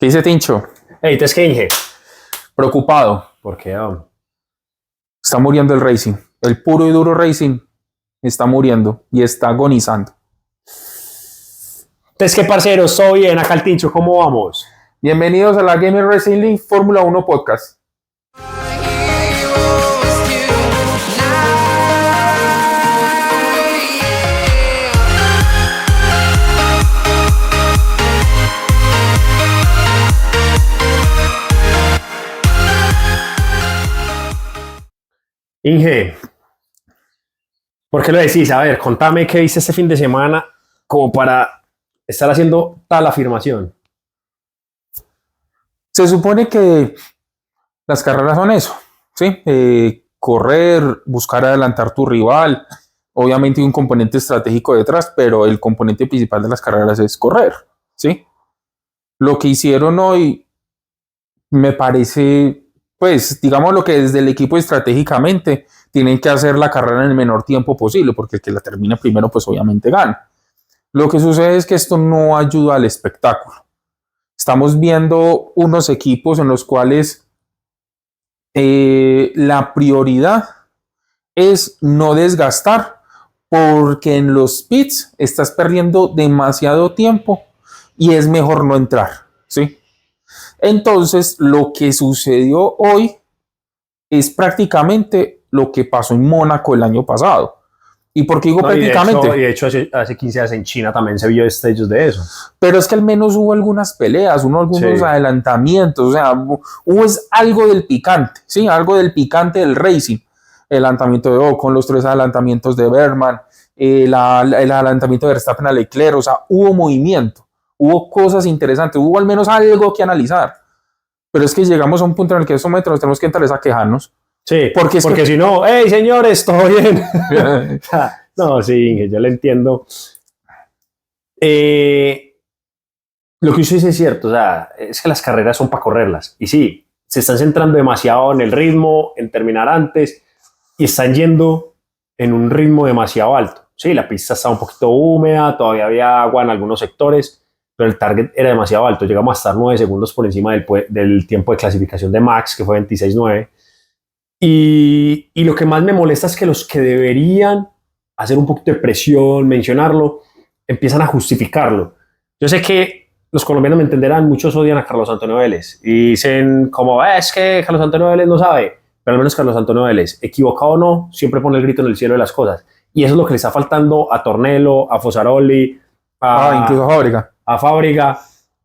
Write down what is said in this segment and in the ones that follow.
¿Qué dice Tincho? Hey, ¿te es que dije? Preocupado. ¿Por qué? Está muriendo el racing. El puro y duro racing está muriendo y está agonizando. Entonces, ¿qué parceros? ¿Todo bien? Acá el Tincho, ¿cómo vamos? Bienvenidos a la Gamer Racing League Fórmula 1 Podcast. Inge, ¿por qué lo decís? A ver, contame qué viste este fin de semana como para estar haciendo tal afirmación. Se supone que las carreras son eso, ¿sí? Correr, buscar adelantar tu rival. Obviamente hay un componente estratégico detrás, pero el componente principal de las carreras es correr, ¿sí? Lo que hicieron hoy me parece, pues, digamos lo que desde el equipo estratégicamente tienen que hacer la carrera en el menor tiempo posible, porque el que la termine primero, pues obviamente gana. Lo que sucede es que esto no ayuda al espectáculo. Estamos viendo unos equipos en los cuales la prioridad es no desgastar, porque en los pits estás perdiendo demasiado tiempo y es mejor no entrar, ¿sí? Entonces, lo que sucedió hoy es prácticamente lo que pasó en Mónaco el año pasado. ¿Y por qué digo prácticamente? Y de hecho hace 15 días en China también se vio destellos de eso. Pero es que al menos hubo algunas peleas, algunos Sí. adelantamientos, o sea, hubo algo del picante, ¿sí? Algo del picante del racing. El adelantamiento de Ocon, los 3 adelantamientos de Bergman, el adelantamiento de Verstappen a Leclerc, o sea, hubo movimiento, hubo cosas interesantes, hubo al menos algo que analizar. Pero es que llegamos a un punto en el que nos tenemos que entrar a quejarnos. Sí, Porque si no, hey señores, todo bien. No, sí, yo le entiendo. Lo que usted dice es cierto, o sea, es que las carreras son para correrlas. Y sí, se están centrando demasiado en el ritmo, en terminar antes, y están yendo en un ritmo demasiado alto. Sí, la pista está un poquito húmeda, todavía había agua en algunos sectores, pero el target era demasiado alto. Llegamos a estar 9 segundos por encima del tiempo de clasificación de Max, que fue 26.9. Y lo que más me molesta es que los que deberían hacer un poquito de presión, mencionarlo, empiezan a justificarlo. Yo sé que los colombianos me entenderán, muchos odian a Carlos Antonio Vélez y dicen como, es que Carlos Antonio Vélez no sabe, pero al menos Carlos Antonio Vélez, equivocado o no, siempre pone el grito en el cielo de las cosas. Y eso es lo que le está faltando a Tornello, a Fosaroli, incluso a Fábrica,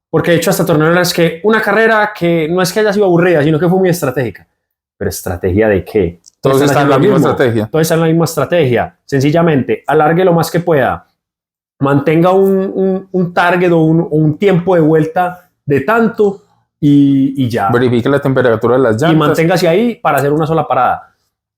porque de hecho hasta Tornello es que una carrera que no es que haya sido aburrida, sino que fue muy estratégica. ¿Pero estrategia de qué? Todos están en la misma estrategia. Todos están en la misma estrategia. Sencillamente, alargue lo más que pueda. Mantenga un target o un tiempo de vuelta de tanto y ya. Verifique la temperatura de las llantas. Y manténgase ahí para hacer una sola parada.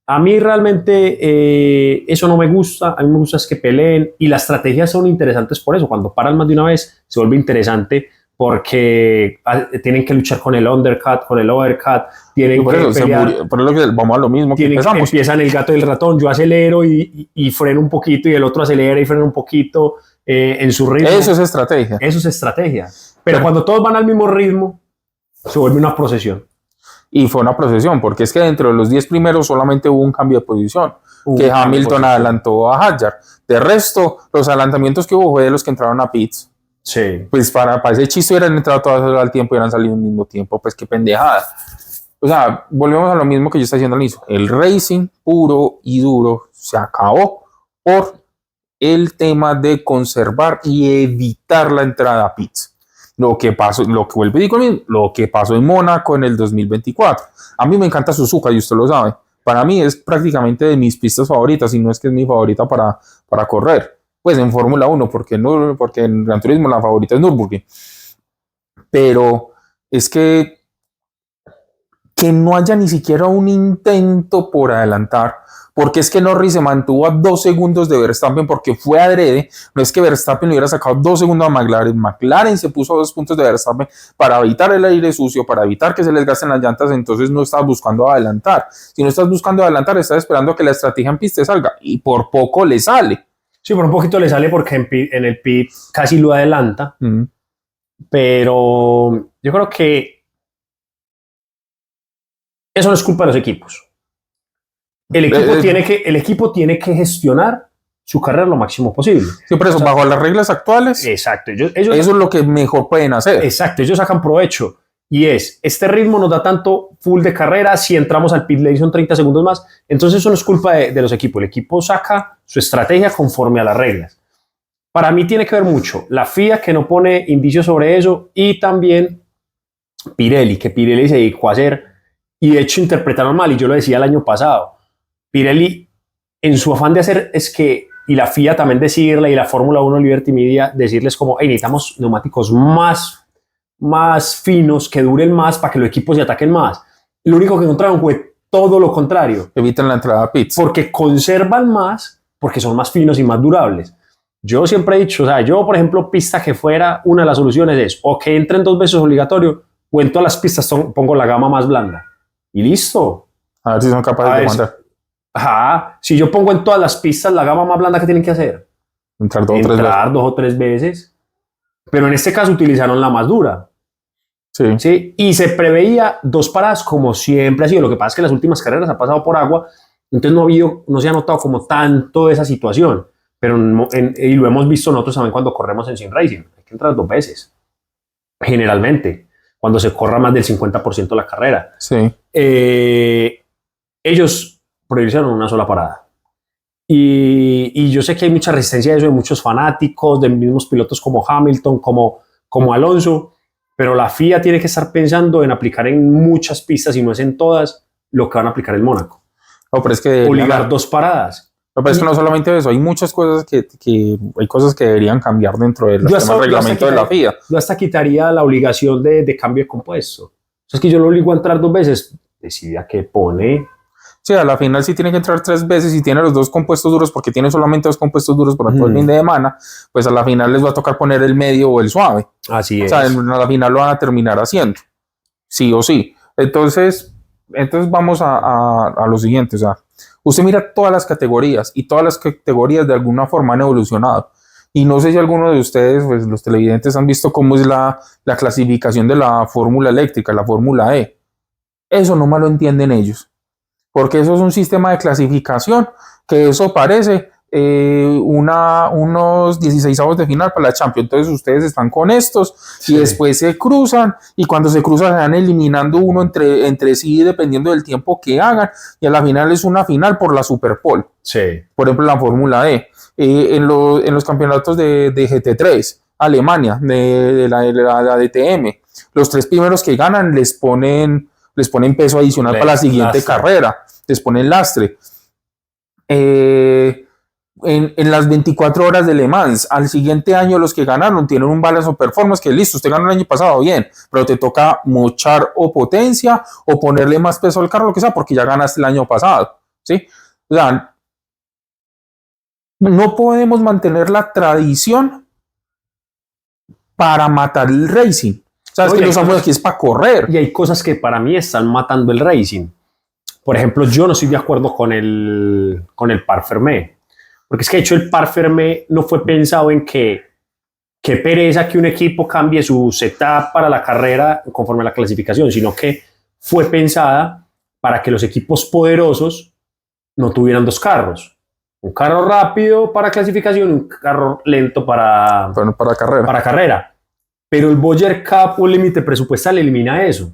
A mí realmente eso no me gusta. A mí me gusta es que peleen. Y las estrategias son interesantes por eso. Cuando paran más de una vez, se vuelve interesante porque tienen que luchar con el undercut, con el overcut, tienen por que eso, pelear, por eso que vamos a lo mismo que empezamos. Empiezan el gato y el ratón, yo acelero y freno un poquito y el otro acelera y frena un poquito en su ritmo. Eso es estrategia. Eso es estrategia. Pero cuando todos van al mismo ritmo, se vuelve una procesión. Y fue una procesión, porque es que dentro de los 10 primeros solamente hubo un cambio de posición, que Hamilton adelantó a Hadjar. De resto, los adelantamientos que hubo fue de los que entraron a pits. Sí. Pues para ese chiste hubieran entrado todas al tiempo y hubieran salido al mismo tiempo, pues qué pendejada. O sea, volvemos a lo mismo que yo estaba diciendo al inicio. El racing puro y duro se acabó por el tema de conservar y evitar la entrada a pits. Lo que pasó, lo que vuelvo y digo, lo que pasó en Mónaco en el 2024. A mí me encanta Suzuka y usted lo sabe. Para mí es prácticamente de mis pistas favoritas, y no es que es mi favorita para correr. Pues en Fórmula 1, porque en Gran Turismo la favorita es Nürburgring. Pero es que no haya ni siquiera un intento por adelantar, porque es que Norris se mantuvo a 2 segundos de Verstappen porque fue adrede. No es que Verstappen le hubiera sacado 2 segundos a McLaren. McLaren se puso a 2 puntos de Verstappen para evitar el aire sucio, para evitar que se les gasten las llantas. Entonces no estás buscando adelantar. Si no estás buscando adelantar, estás esperando que la estrategia en pista salga, y por poco le sale. Sí, por un poquito le sale porque en el pit casi lo adelanta. Pero yo creo que eso no es culpa de los equipos. El equipo tiene que gestionar su carrera lo máximo posible. Sí, por eso, bajo las reglas actuales, exacto. Ellos eso es lo que mejor pueden hacer. Exacto, ellos sacan provecho. Y este ritmo nos da tanto full de carrera, si entramos al pit lane son 30 segundos más. Entonces eso no es culpa de los equipos. El equipo saca su estrategia conforme a las reglas. Para mí tiene que ver mucho la FIA, que no pone indicios sobre eso, y también Pirelli, que Pirelli se dedicó a hacer, y de hecho interpretaron mal, y yo lo decía el año pasado. Pirelli, en su afán de hacer, y la FIA también decirle, y la Fórmula 1 Liberty Media, decirles como, hey, necesitamos neumáticos más finos, que duren más para que los equipos se ataquen más. Lo único que encontraron fue todo lo contrario. Evitan la entrada a pits. Porque conservan más, porque son más finos y más durables. Yo siempre he dicho, o sea, yo, por ejemplo, pista que fuera, una de las soluciones es o que entren 2 veces obligatorio, o en todas las pistas pongo la gama más blanda. Y listo. A ver si son capaces de aguantar. Ajá. Si yo pongo en todas las pistas la gama más blanda, ¿qué tienen que hacer? Entrar 2 o 3 veces. Pero en este caso utilizaron la más dura. Sí. ¿Sí? Y se preveía 2 paradas como siempre ha sido. Lo que pasa es que las últimas carreras ha pasado por agua, entonces no se ha notado como tanto esa situación. Pero y lo hemos visto nosotros también cuando corremos en Sim Racing. Hay que entrar 2 veces. Generalmente, cuando se corra más del 50% de la carrera. Sí. Ellos priorizaron una sola parada. Y yo sé que hay mucha resistencia a eso de muchos fanáticos, de mismos pilotos como Hamilton, como Alonso, pero la FIA tiene que estar pensando en aplicar en muchas pistas, y no es en todas, lo que van a aplicar en Mónaco. No, pero es que obligar 2 paradas. No, pero es que no solamente eso, hay muchas cosas hay cosas que deberían cambiar dentro del reglamento de la FIA. Yo hasta quitaría la obligación de cambio de compuesto. O sea, es que yo lo obligo a entrar 2 veces, decida qué pone. Sí, a la final sí tiene que entrar 3 veces y tiene los 2 compuestos duros, porque tiene solamente 2 compuestos duros por todo el fin de semana, pues a la final les va a tocar poner el medio o el suave. Así es. O sea, a la final lo van a terminar haciendo, sí o sí. Entonces vamos a lo siguiente, o sea, usted mira todas las categorías y todas las categorías de alguna forma han evolucionado. Y no sé si alguno de ustedes, pues los televidentes, han visto cómo es la clasificación de la fórmula eléctrica, la fórmula E. Eso no me lo entienden ellos, porque eso es un sistema de clasificación que eso parece unos 16avos de final para la Champions. Entonces ustedes están con estos, sí, y después se cruzan, y cuando se cruzan se van eliminando uno entre sí dependiendo del tiempo que hagan, y a la final es una final por la Superpole. Sí. Por ejemplo, la Fórmula E. En los campeonatos de GT3, Alemania, de la DTM, los 3 primeros que ganan les ponen peso adicional para la siguiente carrera, les ponen lastre. En las 24 horas de Le Mans, al siguiente año los que ganaron tienen un balance of performance que listo, usted ganó el año pasado, bien, pero te toca mochar o potencia o ponerle más peso al carro, lo que sea, porque ya ganaste el año pasado, ¿sí? O sea, no podemos mantener la tradición para matar el racing. Sabes que no estamos aquí es para correr. Y hay cosas que para mí están matando el racing. Por ejemplo, yo no estoy de acuerdo con el par fermé. Porque es que de hecho el par fermé no fue pensado en qué pereza que un equipo cambie su setup para la carrera conforme a la clasificación, sino que fue pensada para que los equipos poderosos no tuvieran 2 carros. Un carro rápido para clasificación y un carro lento para carrera. Pero el Boyer Cup o el límite presupuestal elimina eso.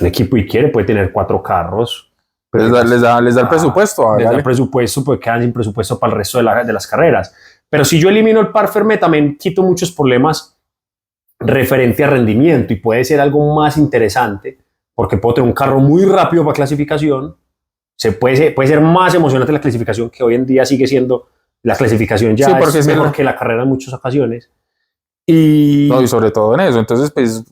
Un equipo y puede tener 4 carros. Les da el presupuesto. Les da el presupuesto, porque quedan sin presupuesto para el resto de las carreras. Pero si yo elimino el par fermé, también quito muchos problemas referente a rendimiento, y puede ser algo más interesante, porque puedo tener un carro muy rápido para clasificación. Puede ser más emocionante la clasificación, que hoy en día sigue siendo la clasificación ya, sí, es mejor que la carrera en muchas ocasiones. Y sobre todo en eso. Entonces, pues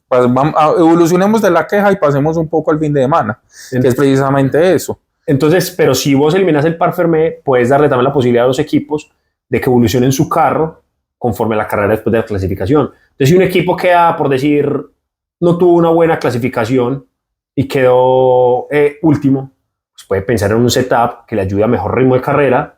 evolucionemos de la queja y pasemos un poco al fin de semana, que es precisamente eso. Entonces, pero si vos eliminas el par fermé, puedes darle también la posibilidad a los equipos de que evolucionen su carro conforme a la carrera después de la clasificación. Entonces, si un equipo queda, por decir, no tuvo una buena clasificación y quedó último, pues puede pensar en un setup que le ayude a mejor ritmo de carrera,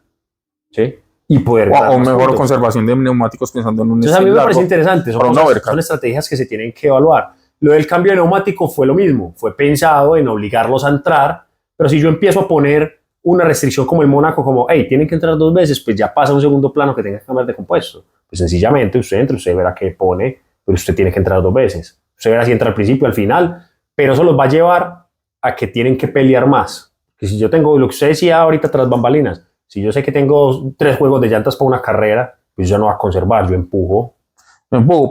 ¿sí? y poder ganar O más mejor puntos. conservación de neumáticos pensando en un Entonces a mí stint me largo. parece interesante, son, para un cosas, overcut. son estrategias que se tienen que evaluar. Lo del cambio de neumático fue lo mismo, fue pensado en obligarlos a entrar, pero si yo empiezo a poner una restricción como el Mónaco, como, hey, tienen que entrar 2 veces, pues ya pasa a un segundo plano que tenga que cambiar de compuesto. Pues sencillamente usted entra, usted verá qué pone, pero usted tiene que entrar 2 veces. Usted verá si entra al principio, al final, pero eso los va a llevar a que tienen que pelear más. Que si yo tengo, lo que usted decía ahorita tras bambalinas, si yo sé que tengo 3 juegos de llantas para una carrera, pues yo no voy a conservar, yo empujo.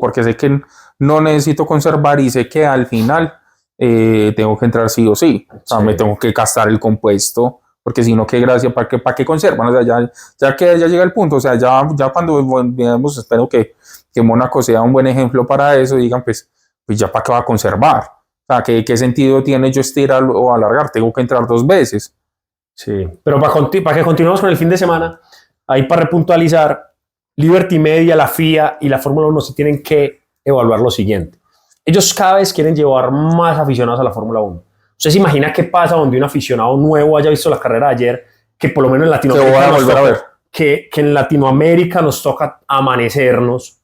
Porque sé que no necesito conservar y sé que al final tengo que entrar sí o sí. O sea, Sí. me tengo que gastar el compuesto, porque si no, qué gracia, ¿para qué conservan? O sea, ya que ya llega el punto, o sea, ya cuando veamos, espero que Mónaco sea un buen ejemplo para eso, digan, pues ya para qué va a conservar. O sea, ¿qué sentido tiene yo estirar o alargar? Tengo que entrar 2 veces. Sí, pero para que continuemos con el fin de semana, ahí para repuntualizar, Liberty Media, la FIA y la Fórmula 1 se tienen que evaluar lo siguiente. Ellos cada vez quieren llevar más aficionados a la Fórmula 1. ¿Usted se imagina qué pasa donde un aficionado nuevo haya visto la carrera de ayer, que por lo menos en Que voy Latinoamérica, a volver a ver. que en Latinoamérica nos toca amanecernos,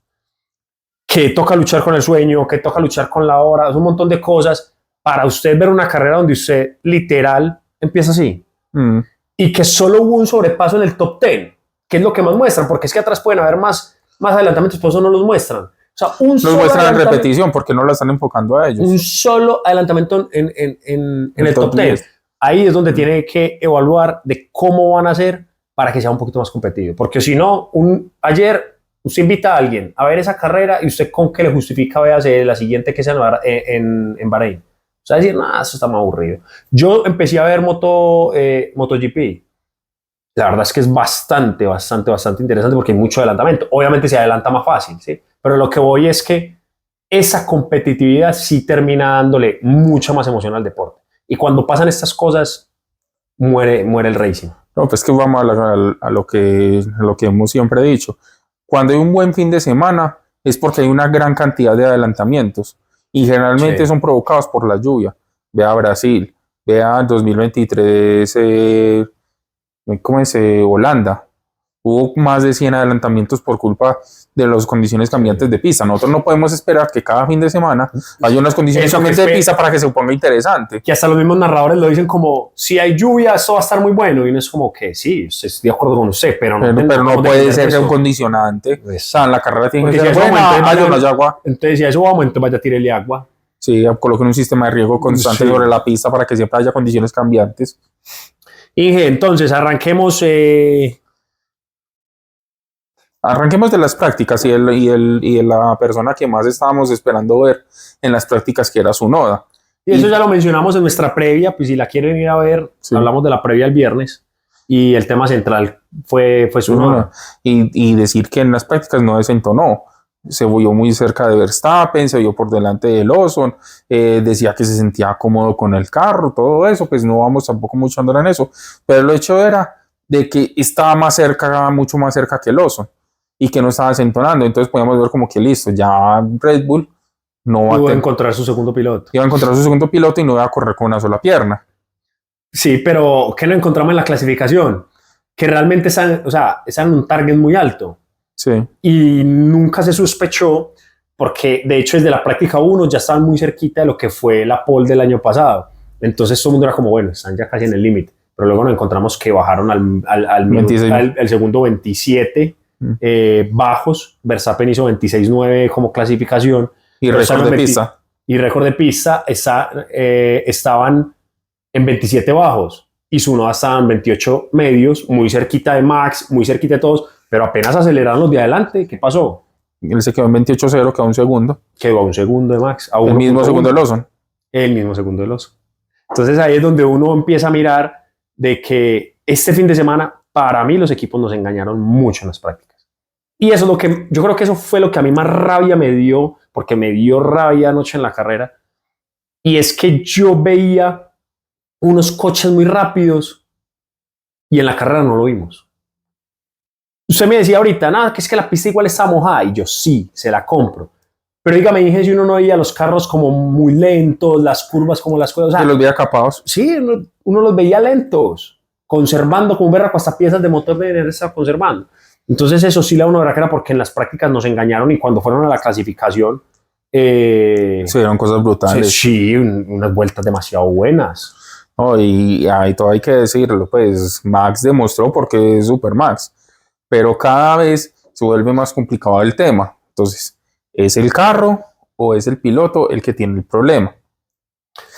que toca luchar con el sueño, que toca luchar con la hora, es un montón de cosas para usted ver una carrera donde usted literal empieza así? Y que solo hubo un sobrepaso en el top 10, que es lo que más muestran, porque es que atrás pueden haber más adelantamientos, por eso no los muestran. O sea, Los muestran en repetición porque no la están enfocando a ellos. Un solo adelantamiento en el top 10. Ahí es donde tiene que evaluar de cómo van a hacer para que sea un poquito más competitivo. Porque si no, ayer usted invita a alguien a ver esa carrera y usted con qué le justifica véase la siguiente que sea en Bahrein. O sea, decir, nada, eso está más aburrido. Yo empecé a ver MotoGP. La verdad es que es bastante interesante porque hay mucho adelantamiento. Obviamente se adelanta más fácil, ¿sí? Pero lo que voy es que esa competitividad sí termina dándole mucha más emoción al deporte. Y cuando pasan estas cosas, muere el racing. No, pues que vamos a lo que hemos siempre dicho. Cuando hay un buen fin de semana es porque hay una gran cantidad de adelantamientos y generalmente son provocados por la lluvia. Vea Brasil, vea 2023, ¿cómo es? Holanda. Hubo más de 100 adelantamientos por culpa de las condiciones cambiantes de pista. Nosotros no podemos esperar que cada fin de semana haya unas condiciones cambiantes de pista para que se ponga interesante. Que hasta los mismos narradores lo dicen como, si hay lluvia, esto va a estar muy bueno. Y no es como que sí, estoy de acuerdo con usted, pero no puede ser un condicionante. O sea, en la carrera tiene que ser buena, agua. Entonces, si a eso vamos, entonces vaya a tirarle agua. Sí, coloquen un sistema de riego constante sobre la pista para que siempre haya condiciones cambiantes. Inge, entonces arranquemos... Arranquemos de las prácticas y de la persona que más estábamos esperando ver en las prácticas, que era Tsunoda. Y eso ya lo mencionamos en nuestra previa, pues si la quieren ir a ver, hablamos de la previa el viernes y el tema central fue Tsunoda. Y decir que en las prácticas no desentonó. Se vio muy cerca de Verstappen, se vio por delante de Lawson, decía que se sentía cómodo con el carro, todo eso, pues no vamos tampoco mucho a andar en eso. Pero el hecho era de que estaba mucho más cerca que Lawson y que no estaba desentonando. Entonces podíamos ver como que listo, ya Red Bull no va a encontrar su segundo piloto. Iba a encontrar su segundo piloto y no iba a correr con una sola pierna. Sí, pero ¿qué no encontramos en la clasificación? Que realmente están en un target muy alto. Sí. Y nunca se sospechó, porque de hecho desde la práctica 1 ya estaban muy cerquita de lo que fue la pole del año pasado. Entonces todo el mundo era como, bueno, están ya casi en el límite. Pero luego nos encontramos que bajaron al segundo 27 bajos. Verstappen hizo 26.9 como clasificación. Y récord de pista. Y récord de pista estaban en 27 bajos. Y Tsunoda estaban en 28 medios, muy cerquita de Max, muy cerquita de todos. Pero apenas aceleraron los de adelante, ¿qué pasó? Él se quedó en 28.0, quedó un segundo. Quedó a un segundo de Max. El mismo segundo de Lawson. El mismo segundo de Lawson. Entonces ahí es donde uno empieza a mirar de que este fin de semana, para mí, los equipos nos engañaron mucho en las prácticas. Y eso es lo que, yo creo que eso fue lo que a mí más rabia me dio, porque me dio rabia anoche en la carrera. Y es que yo veía unos coches muy rápidos y en la carrera no lo vimos. Usted me decía ahorita, nada, que es que la pista igual está mojada. Y yo sí, se la compro. Pero dígame, dije, si uno no veía los carros como muy lentos, las curvas como las cosas. O sea, los veía capados. Sí, uno los veía lentos, conservando como un berraco, hasta piezas de motor de estar conservando. Entonces eso sí la uno verá que era porque en las prácticas nos engañaron y cuando fueron a la clasificación Se dieron cosas brutales. sí, unas vueltas demasiado buenas. No, y ahí todo hay que decirlo, pues Max demostró porque es Super Max, pero cada vez se vuelve más complicado el tema. Entonces, ¿es el carro o es el piloto el que tiene el problema?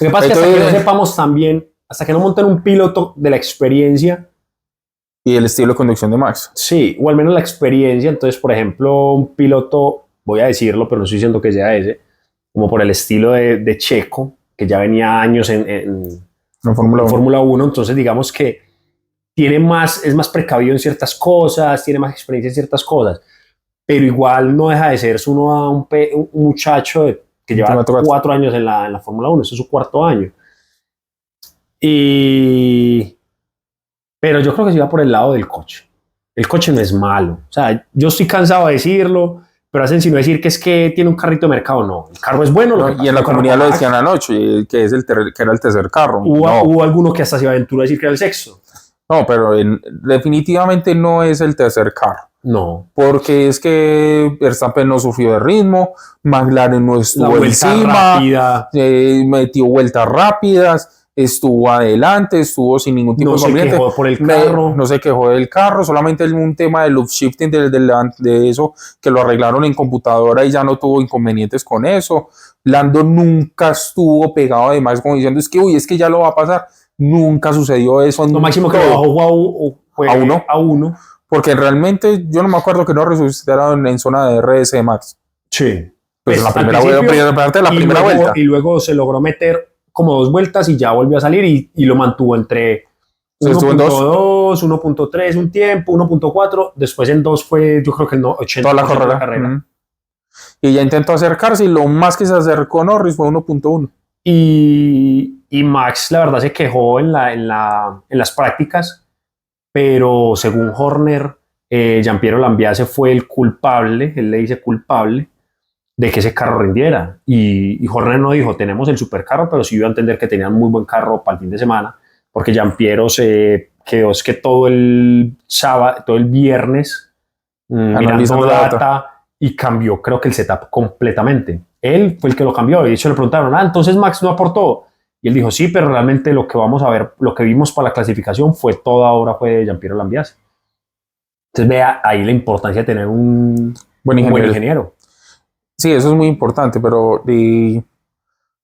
Lo que pasa es que hasta que no Entonces, sepamos también, hasta que no monten un piloto de la experiencia, y el estilo de conducción de Max. sí, o al menos la experiencia, entonces, por ejemplo, un piloto, voy a decirlo, pero no estoy diciendo que sea ese, como por el estilo de Checo, que ya venía años En Fórmula en 1. Fórmula 1, entonces digamos que tiene más, es más precavido en ciertas cosas, tiene más experiencia en ciertas cosas, pero igual no deja de ser uno a un muchacho que lleva 4 años en la Fórmula 1, este es su 4.º año. Pero yo creo que se va por el lado del coche. El coche no es malo. O sea, yo estoy cansado de decirlo, pero hacen sino decir que es que tiene un carrito de mercado. No, el carro es bueno. No, y en la comunidad lo decían anoche, que era el tercer carro. Hubo alguno que hasta se aventuró a decir que era el sexto. No, pero definitivamente no es el tercer carro. No. Porque es que Verstappen no sufrió de ritmo, McLaren no estuvo encima, metió vueltas rápidas, estuvo adelante, estuvo sin ningún tipo de inconveniente. No se quejó por el carro. No se quejó del carro, solamente un tema de loop shifting de eso, que lo arreglaron en computadora y ya no tuvo inconvenientes con eso. Lando nunca estuvo pegado además como diciendo, es que ya lo va a pasar. Nunca sucedió eso. Lo máximo que bajó fue a uno. Porque realmente yo no me acuerdo que no resucitaron en zona de RS de Max. Sí. Pues en la primera vuelta. Y luego se logró meter como 2 vueltas y ya volvió a salir y lo mantuvo entre 1.2, 1.3 un tiempo, 1.4. Después en 2 fue, yo creo que el 80% toda la carrera. Y ya intentó acercarse y lo más que se acercó Norris fue 1.1. Y Max, la verdad, se quejó en las prácticas, pero según Horner, Giampiero Lambiase fue el culpable, él le dice culpable, de que ese carro rindiera. Y Horner no dijo, tenemos el supercarro, pero sí dio a entender que tenían muy buen carro para el fin de semana, porque Giampiero se quedó es que todo el sábado, todo el viernes, mirando data y cambió, creo que el setup completamente. Él fue el que lo cambió y de hecho le preguntaron, entonces Max no aportó. Y él dijo, sí, pero realmente lo que vamos a ver, lo que vimos para la clasificación fue toda obra fue de Giampiero Lambiase. Entonces vea ahí la importancia de tener un buen ingeniero. Sí, eso es muy importante, pero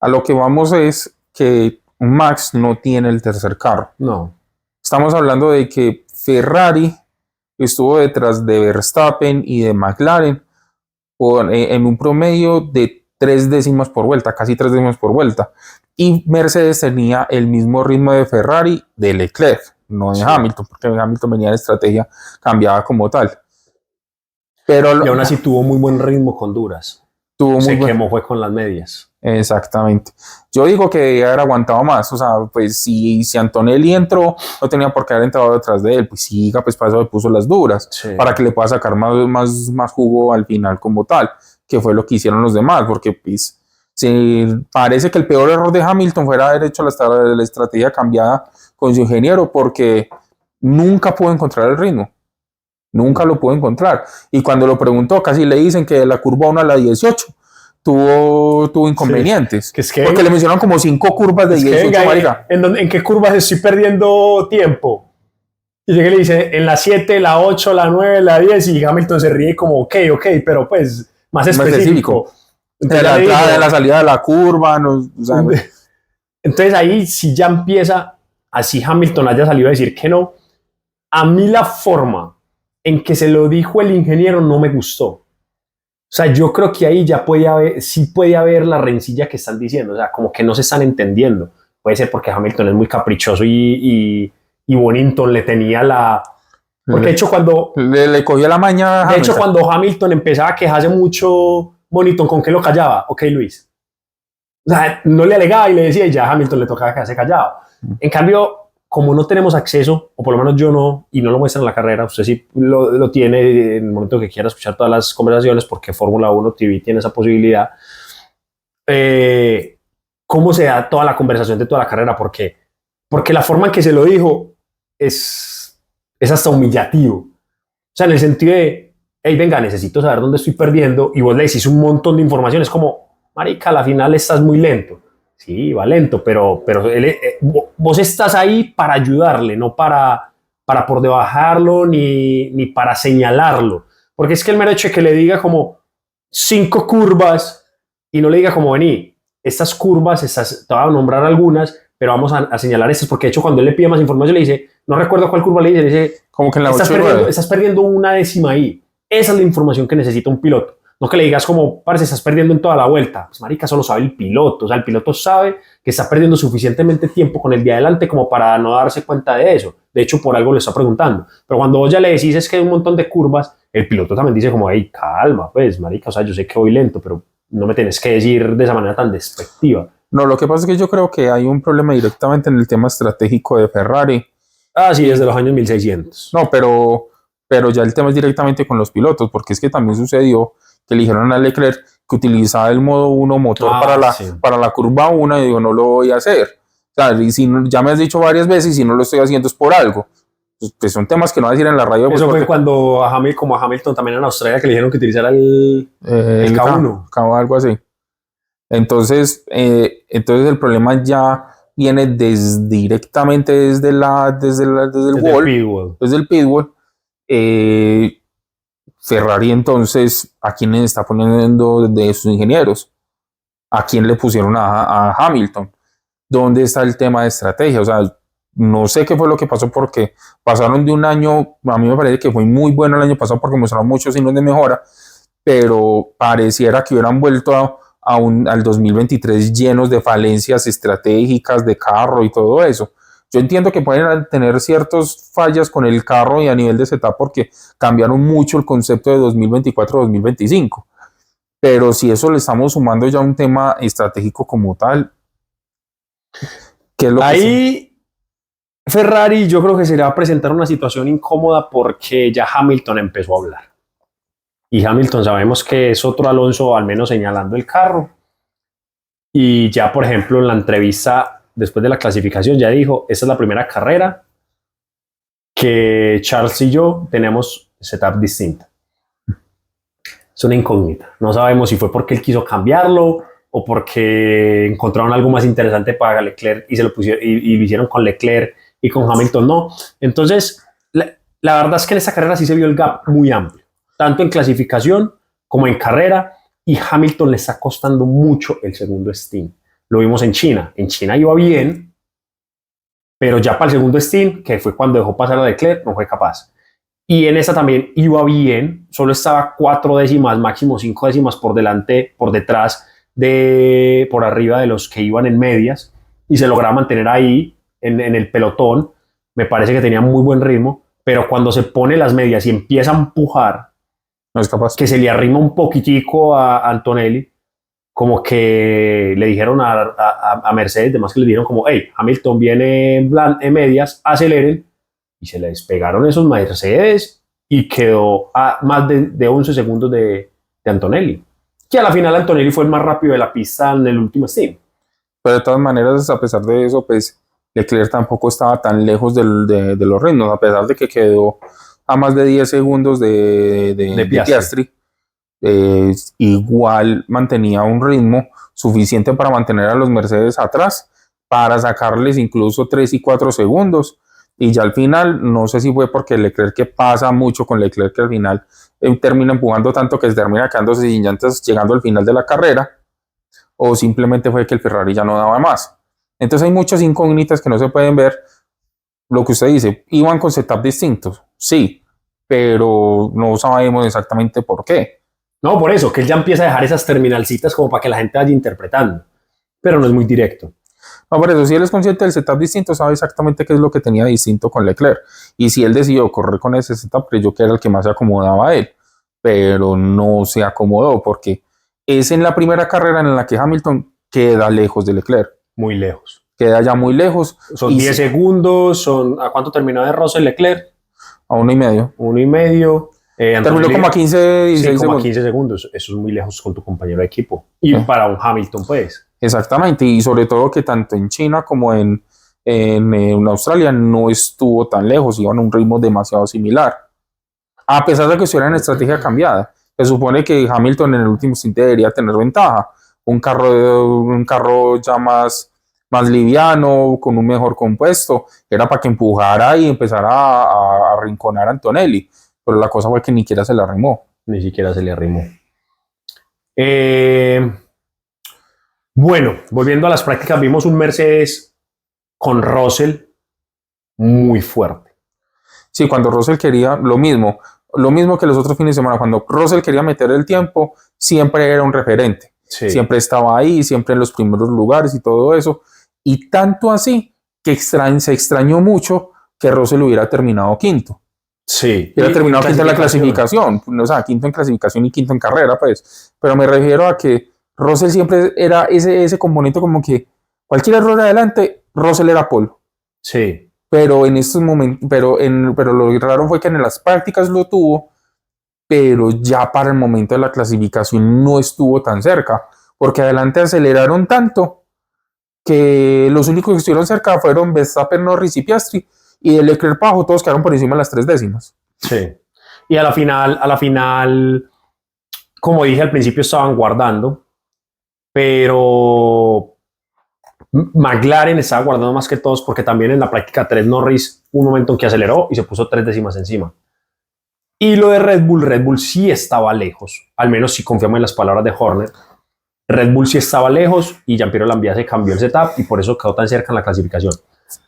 a lo que vamos es que Max no tiene el tercer carro. No. Estamos hablando de que Ferrari estuvo detrás de Verstappen y de McLaren en un promedio de 3 décimas por vuelta, casi 3 décimas por vuelta. Y Mercedes tenía el mismo ritmo de Ferrari de Leclerc, no de Hamilton, porque Hamilton venía de estrategia cambiada como tal. Pero y aún así tuvo muy buen ritmo con duras. Se quemó fue con las medias. Exactamente. Yo digo que debía haber aguantado más. O sea, pues si Antonelli entró, no tenía por qué haber entrado detrás de él. Pues siga, pues para eso le puso las duras, para que le pueda sacar más jugo al final como tal, que fue lo que hicieron los demás, porque pues parece que el peor error de Hamilton fuera haber hecho la estrategia cambiada con su ingeniero, porque nunca pudo encontrar el ritmo. Nunca lo pudo encontrar. Y cuando lo preguntó, casi le dicen que de la curva 1 a la 18 tuvo inconvenientes. Sí, porque le mencionaron como 5 curvas de 18, marica. ¿En qué curvas estoy perdiendo tiempo? Y llega y le dice, en la 7, la 8, la 9, la 10, y Hamilton se ríe como, ok, pero pues más específico. Entonces, de la salida de la curva. Entonces ahí si ya empieza, así Hamilton haya salido a decir que no, a mí la forma en que se lo dijo el ingeniero no me gustó. O sea, yo creo que ahí ya puede haber la rencilla que están diciendo. O sea, como que no se están entendiendo. Puede ser porque Hamilton es muy caprichoso y Bonington le tenía la... Porque de hecho cuando... Le cogió la maña a Hamilton. De hecho cuando Hamilton empezaba a quejarse mucho, Bonington, ¿con qué lo callaba? Ok, Luis. O sea, no le alegaba y le decía y ya a Hamilton le tocaba quedarse callado. En cambio, como no tenemos acceso, o por lo menos yo no, y no lo muestran en la carrera, usted sí lo tiene en el momento que quiera escuchar todas las conversaciones, porque Fórmula 1 TV tiene esa posibilidad. ¿Cómo se da toda la conversación de toda la carrera? ¿Por qué? Porque la forma en que se lo dijo es hasta humillativo. O sea, en el sentido de, hey, venga, necesito saber dónde estoy perdiendo, y vos le decís un montón de información, es como, marica, a la final estás muy lento. Sí, va lento, pero vos estás ahí para ayudarle, no para por debajarlo ni para señalarlo. Porque es que el mero hecho de que le diga como 5 curvas y no le diga como, vení, estas curvas, te voy a nombrar algunas, pero vamos a señalar estas, porque de hecho cuando él le pide más información le dice, no recuerdo cuál curva le dice, como que en la estás perdiendo una décima ahí. Esa es la información que necesita un piloto. No que le digas como, parece, estás perdiendo en toda la vuelta. Pues marica, solo sabe el piloto. O sea, el piloto sabe que está perdiendo suficientemente tiempo con el de adelante como para no darse cuenta de eso. De hecho, por algo le está preguntando. Pero cuando vos ya le decís es que hay un montón de curvas, el piloto también dice como, hey, calma, pues, marica, o sea, yo sé que voy lento, pero no me tenés que decir de esa manera tan despectiva. No, lo que pasa es que yo creo que hay un problema directamente en el tema estratégico de Ferrari. Ah, sí, desde los años 1600. No, pero ya el tema es directamente con los pilotos, porque es que también sucedió que le dijeron a Leclerc que utilizaba el modo 1 motor para la curva 1 y digo, no lo voy a hacer. O sea, y si ya me has dicho varias veces, y si no lo estoy haciendo es por algo. Pues son temas que no va a decir en la radio. Eso pues fue cuando como a Hamilton también en Australia, que le dijeron que utilizara el K1. Algo así. Entonces el problema ya viene directamente desde el pitwall. Ferrari entonces, ¿a quién está poniendo de sus ingenieros? ¿A quién le pusieron a Hamilton? ¿Dónde está el tema de estrategia? O sea, no sé qué fue lo que pasó, porque pasaron de un año, a mí me parece que fue muy bueno el año pasado porque mostraron muchos signos de mejora, pero pareciera que hubieran vuelto al 2023 llenos de falencias estratégicas de carro y todo eso. Yo entiendo que pueden tener ciertas fallas con el carro y a nivel de setup porque cambiaron mucho el concepto de 2024-2025, pero si eso le estamos sumando ya un tema estratégico como tal, ¿qué es lo ahí Ferrari yo creo que se le va a presentar una situación incómoda porque ya Hamilton empezó a hablar. Y Hamilton sabemos que es otro Alonso, al menos señalando el carro. Y ya, por ejemplo, en la entrevista después de la clasificación ya dijo, esta es la primera carrera que Charles y yo tenemos setup distinto. Es una incógnita. No sabemos si fue porque él quiso cambiarlo o porque encontraron algo más interesante para Leclerc y se lo pusieron y lo hicieron con Leclerc y con Hamilton no. Entonces, la verdad es que en esta carrera sí se vio el gap muy amplio, tanto en clasificación como en carrera, y Hamilton le está costando mucho el segundo stint. Lo vimos en China. En China iba bien, pero ya para el segundo stint, que fue cuando dejó pasar a Leclerc, no fue capaz. Y en esa también iba bien, solo estaba 4 décimas, máximo 5 décimas por delante, por detrás, por arriba de los que iban en medias, y se lograba mantener ahí en el pelotón. Me parece que tenía muy buen ritmo, pero cuando se pone las medias y empieza a empujar, no es capaz. Que se le arrima un poquitico a Antonelli, como que le dijeron a Mercedes, además que le dijeron como, hey, Hamilton viene en medias, aceleren, y se le despegaron esos Mercedes y quedó a más de 11 segundos de Antonelli, que a la final Antonelli fue el más rápido de la pista en el último stint. Pero de todas maneras, a pesar de eso, pues Leclerc tampoco estaba tan lejos de los ritmos, a pesar de que quedó a más de 10 segundos de Piastri. Igual mantenía un ritmo suficiente para mantener a los Mercedes atrás, para sacarles incluso 3 y 4 segundos, y ya al final, no sé si fue porque Leclerc, que pasa mucho con Leclerc, que al final termina empujando tanto que se termina quedándose sin llantas llegando al final de la carrera, o simplemente fue que el Ferrari ya no daba más. Entonces hay muchas incógnitas que no se pueden ver. Lo que usted dice, iban con setup distintos, sí, pero no sabemos exactamente por qué. No, por eso, que él ya empieza a dejar esas terminalcitas como para que la gente vaya interpretando, pero no es muy directo. No, por eso, si él es consciente del setup distinto, sabe exactamente qué es lo que tenía distinto con Leclerc. Y si él decidió correr con ese setup, creyó que era el que más se acomodaba a él, pero no se acomodó, porque es en la primera carrera en la que Hamilton queda lejos de Leclerc. Muy lejos. Queda ya muy lejos. Son 10 segundos. ¿A cuánto terminó de Russell Leclerc? A 1,5. 1,5. Terminó como a 15, 16 como a 15 segundos. Eso es muy lejos con tu compañero de equipo. Y para un Hamilton, pues. Exactamente. Y sobre todo que tanto en China como en Australia no estuvo tan lejos. Iban a un ritmo demasiado similar. a pesar de que estuviera en estrategia cambiada. Se supone que Hamilton en el último stint debería tener ventaja. Un carro ya más liviano, con un mejor compuesto, era para que empujara y empezara a arrinconar a Antonelli. Pero la cosa fue que ni siquiera se le arrimó. Ni siquiera se le arrimó. Bueno, volviendo a las prácticas, vimos un Mercedes con Russell muy fuerte. Sí, cuando Russell quería lo mismo que los otros fines de semana, cuando Russell quería meter el tiempo, siempre era un referente. Sí. Siempre estaba ahí, siempre en los primeros lugares y todo eso. Y tanto así que se extrañó mucho que Russell hubiera terminado quinto. Sí. Hubiera terminado quinto en la clasificación. O sea, quinto en clasificación y quinto en carrera, pues. Pero me refiero a que Russell siempre era ese componente como que cualquier error adelante, Russell era pole. Sí. Pero en estos momentos, pero lo raro fue que en las prácticas lo tuvo, pero ya para el momento de la clasificación no estuvo tan cerca, porque adelante aceleraron tanto que los únicos que estuvieron cerca fueron Verstappen, Norris y Piastri, y de Leclerc bajo todos quedaron por encima de las 3 décimas. Sí. Y a la final, como dije al principio, estaban guardando, pero McLaren estaba guardando más que todos porque también en la práctica 3 Norris un momento en que aceleró y se puso 3 décimas encima. Y lo de Red Bull sí estaba lejos, al menos si confiamos en las palabras de Horner. Red Bull sí estaba lejos y Jean-Pierre Lambia se cambió el setup y por eso quedó tan cerca en la clasificación.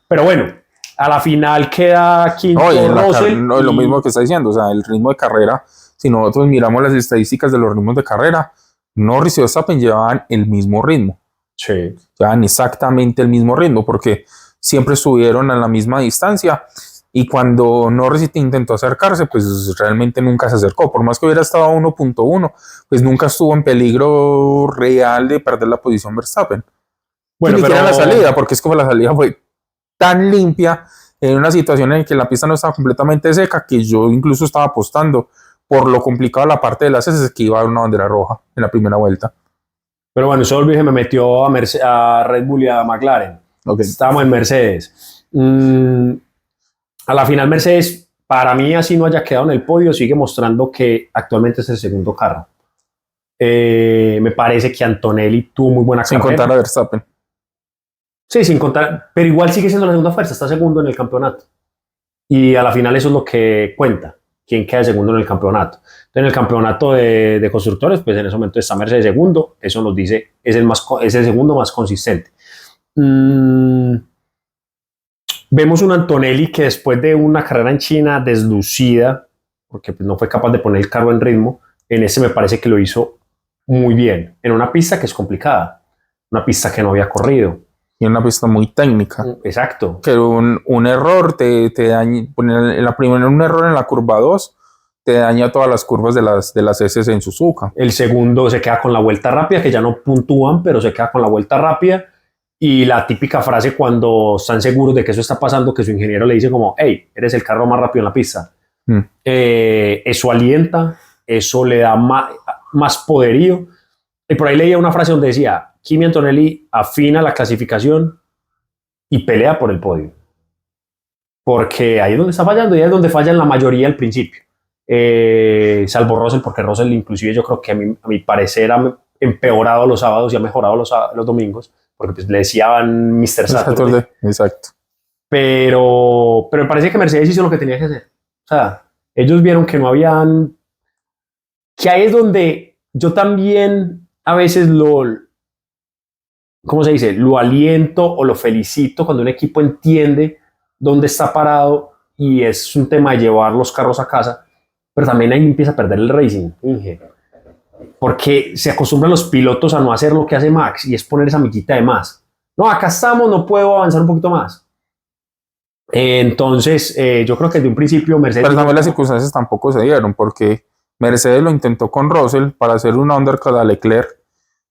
Pero bueno, a la final queda quinto Russell. No, lo mismo que está diciendo, o sea, el ritmo de carrera, si nosotros miramos las estadísticas de los ritmos de carrera, Norris y Verstappen llevaban el mismo ritmo. Sí. Llevan exactamente el mismo ritmo porque siempre estuvieron a la misma distancia y cuando Norris intentó acercarse pues realmente nunca se acercó, por más que hubiera estado a 1.1 pues nunca estuvo en peligro real de perder la posición Verstappen. Bueno, pero la salida, porque es como la salida fue tan limpia en una situación en que la pista no estaba completamente seca que yo incluso estaba apostando por lo complicado de la parte de las heces que iba a haber una bandera roja en la primera vuelta. Pero bueno, eso me metió a Red Bull y a McLaren. Okay. Estábamos en Mercedes. A la final Mercedes, para mí así no haya quedado en el podio, sigue mostrando que actualmente es el segundo carro. Me parece que Antonelli tuvo muy buena carrera. Sin contar a Verstappen. Sí, sin contar, pero igual sigue siendo la segunda fuerza, está segundo en el campeonato. Y a la final eso es lo que cuenta, quién queda segundo en el campeonato. Entonces, en el campeonato de constructores, pues en ese momento está Mercedes segundo, eso nos dice, es el segundo más consistente. Vemos un Antonelli que después de una carrera en China deslucida, porque pues, no fue capaz de poner el carro en ritmo, en ese me parece que lo hizo muy bien, en una pista que es complicada, una pista que no había corrido. Y una pista muy técnica. Exacto. Que un error te daña, un error en la curva 2 te daña todas las curvas de las S en Suzuka. El segundo se queda con la vuelta rápida, que ya no puntúan, pero se queda con la vuelta rápida. Y la típica frase cuando están seguros de que eso está pasando, que su ingeniero le dice como, hey, eres el carro más rápido en la pista. Eso alienta, eso le da más poderío. Y por ahí leía una frase donde decía, Kimi Antonelli afina la clasificación y pelea por el podio. Porque ahí es donde está fallando y ahí es donde fallan la mayoría al principio. Salvo Russell, porque Russell inclusive yo creo que a mi parecer ha empeorado los sábados y ha mejorado los domingos, porque pues le decían Mr. Saturday. Exacto. Pero me parece que Mercedes hizo lo que tenía que hacer. O sea, ellos vieron que no habían... Que ahí es donde yo también a veces ¿cómo se dice? Lo aliento o lo felicito cuando un equipo entiende dónde está parado y es un tema de llevar los carros a casa, pero también ahí empieza a perder el racing, porque se acostumbran los pilotos a no hacer lo que hace Max y es poner esa miquita de más. No, acá estamos, no puedo avanzar un poquito más. Entonces, yo creo que desde un principio Mercedes... Pero también las circunstancias tampoco se dieron, porque Mercedes lo intentó con Russell para hacer un undercut a Leclerc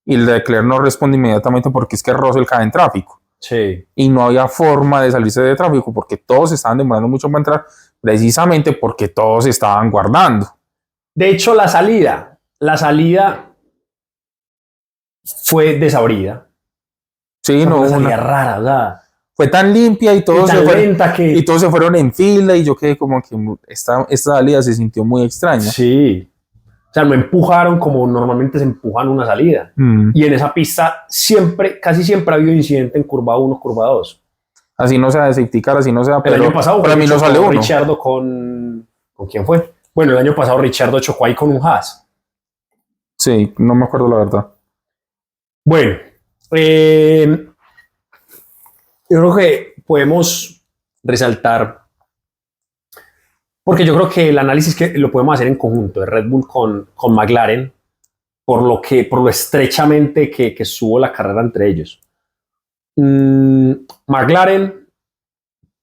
y Leclerc no responde inmediatamente porque es que Russell cae en tráfico. Sí. Y no había forma de salirse de tráfico porque todos estaban demorando mucho para entrar, precisamente porque todos estaban guardando. De hecho, la salida fue desabrida. Sí, no, una salida rara, ¿verdad? fue tan limpia y todos, tan lenta que... y todos se fueron en fila y yo quedé como que esta salida se sintió muy extraña. Sí. O sea, no empujaron como normalmente se empujan una salida. Y en esa pista casi siempre ha habido incidente en curva 1, curva 2. Así no sea de safety car, así no sea... El año pasado para mí no sale uno. Ricciardo ¿con quién fue? Bueno, el año pasado Ricciardo chocó ahí con un Haas. Sí, no me acuerdo la verdad. Bueno, yo creo que podemos resaltar, porque yo creo que el análisis que lo podemos hacer en conjunto de Red Bull con McLaren, por lo estrechamente que estuvo la carrera entre ellos. McLaren,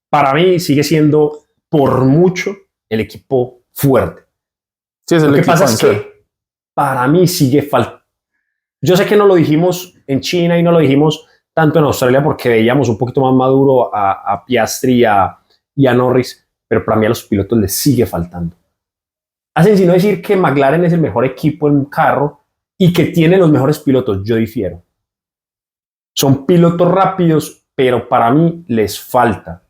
para mí, sigue siendo por mucho el equipo fuerte. Sí, lo que pasa es que para mí sigue faltando. Yo sé que no lo dijimos en China y no lo dijimos tanto en Australia porque veíamos un poquito más maduro a Piastri y a Norris, pero para mí a los pilotos les sigue faltando. Hacen sino decir que McLaren es el mejor equipo en un carro y que tiene los mejores pilotos. Yo difiero. Son pilotos rápidos, pero para mí les falta.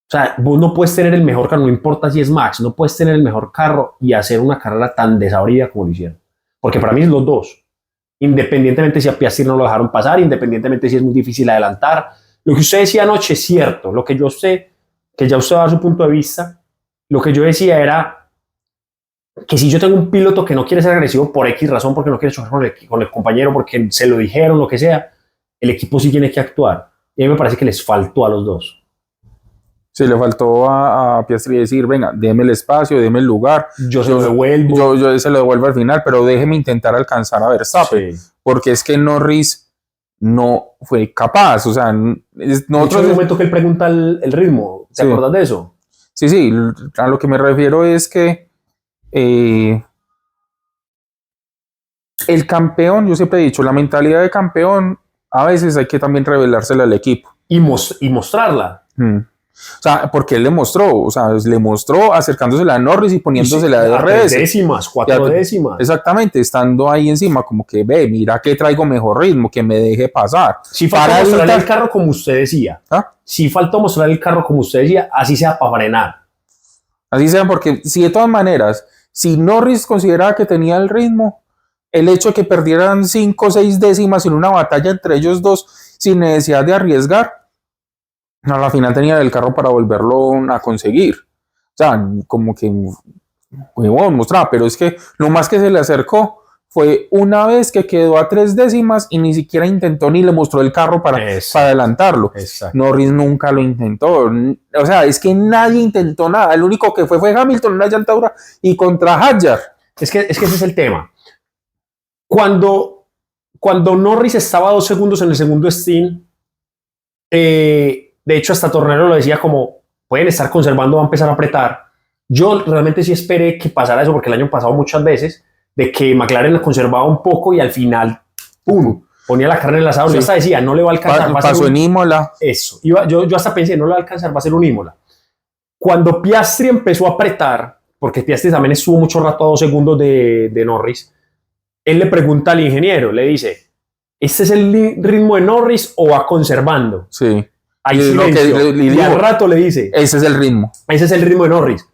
O sea, vos no puedes tener el mejor carro, no importa si es Max, no puedes tener el mejor carro y hacer una carrera tan desabrida como lo hicieron. Porque para mí es los dos. Independientemente si a Piastri no lo dejaron pasar, independientemente si es muy difícil adelantar. Lo que usted decía anoche es cierto. Lo que yo sé, que ya usted da su punto de vista, lo que yo decía era que si yo tengo un piloto que no quiere ser agresivo por X razón, porque no quiere chocar con el compañero, porque se lo dijeron, lo que sea, el equipo sí tiene que actuar. Y a mí me parece que les faltó a los dos. Sí, le faltó a Piastri decir, venga, déme el espacio, déme el lugar. Yo se lo devuelvo. Yo se lo devuelvo al final, pero déjeme intentar alcanzar a Verstappen. Sí. Porque es que Norris no fue capaz. O sea, nosotros... En el momento que él pregunta el ritmo, ¿te acuerdas de eso? Sí, sí. A lo que me refiero es que el campeón, yo siempre he dicho, la mentalidad de campeón, a veces hay que también revelársela al equipo. Y mostrarla. O sea, porque él le mostró acercándosela a Norris y poniéndosela de RS. 4 décimas. Exactamente, estando ahí encima, como que ve, mira que traigo mejor ritmo, que me deje pasar. Si faltó mostrar el carro como usted decía. Si faltó mostrar el carro como usted decía, así sea para frenar. Así sea, porque si de todas maneras, si Norris consideraba que tenía el ritmo, el hecho de que perdieran 5 o 6 décimas en una batalla entre ellos dos sin necesidad de arriesgar, a la final tenía el carro para volverlo a conseguir. O sea, como que huevón mostraba, pero es que lo más que se le acercó fue una vez que quedó a 3 décimas y ni siquiera intentó ni le mostró el carro para adelantarlo. Exacto. Norris nunca lo intentó. O sea, es que nadie intentó nada. El único que fue Hamilton en una llantadura y contra Hadjar. Es que ese es el tema. Cuando Norris estaba a 2 segundos en el segundo stint, de hecho, hasta Tornero lo decía como, pueden estar conservando, va a empezar a apretar. Yo realmente sí esperé que pasara eso, porque el año pasado muchas veces, de que McLaren conservaba un poco y al final, ¡pum!, ponía la carne en el asador. Sí. Yo hasta decía, no le va a alcanzar. Pasó en Imola. Eso. Yo hasta pensé, no le va a alcanzar, va a ser un Imola. Cuando Piastri empezó a apretar, porque Piastri también estuvo mucho rato a 2 segundos de Norris, él le pregunta al ingeniero, le dice, ¿este es el ritmo de Norris o va conservando? Sí. Hay silencio. Y al rato le dice, ese es el ritmo. Ese es el ritmo de Norris.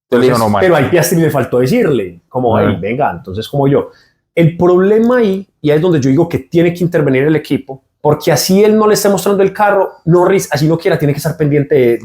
Entonces, no, pero a Piastri le faltó decirle, como, hey, venga, entonces como yo. El problema ahí, y ahí es donde yo digo que tiene que intervenir el equipo, porque así él no le está mostrando el carro, Norris, así no quiera, tiene que estar pendiente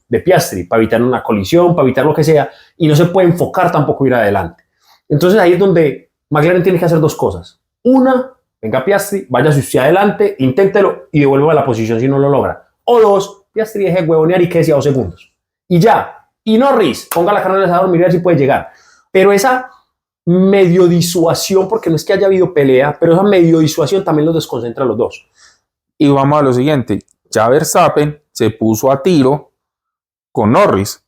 de Piastri, para evitar una colisión, para evitar lo que sea, y no se puede enfocar tampoco ir adelante. Entonces ahí es donde McLaren tiene que hacer 2 cosas. Una, venga Piastri, váyase usted adelante, inténtelo y devuelva a la posición si no lo logra. O 2, Piastri deje de huevonear y quede a 2 segundos. Y ya. Y Norris, ponga la carne en el asador, mire si puede llegar. Pero esa medio disuasión, porque no es que haya habido pelea, pero esa medio disuasión también los desconcentra a los dos. Y vamos a lo siguiente. Ya Verstappen se puso a tiro con Norris.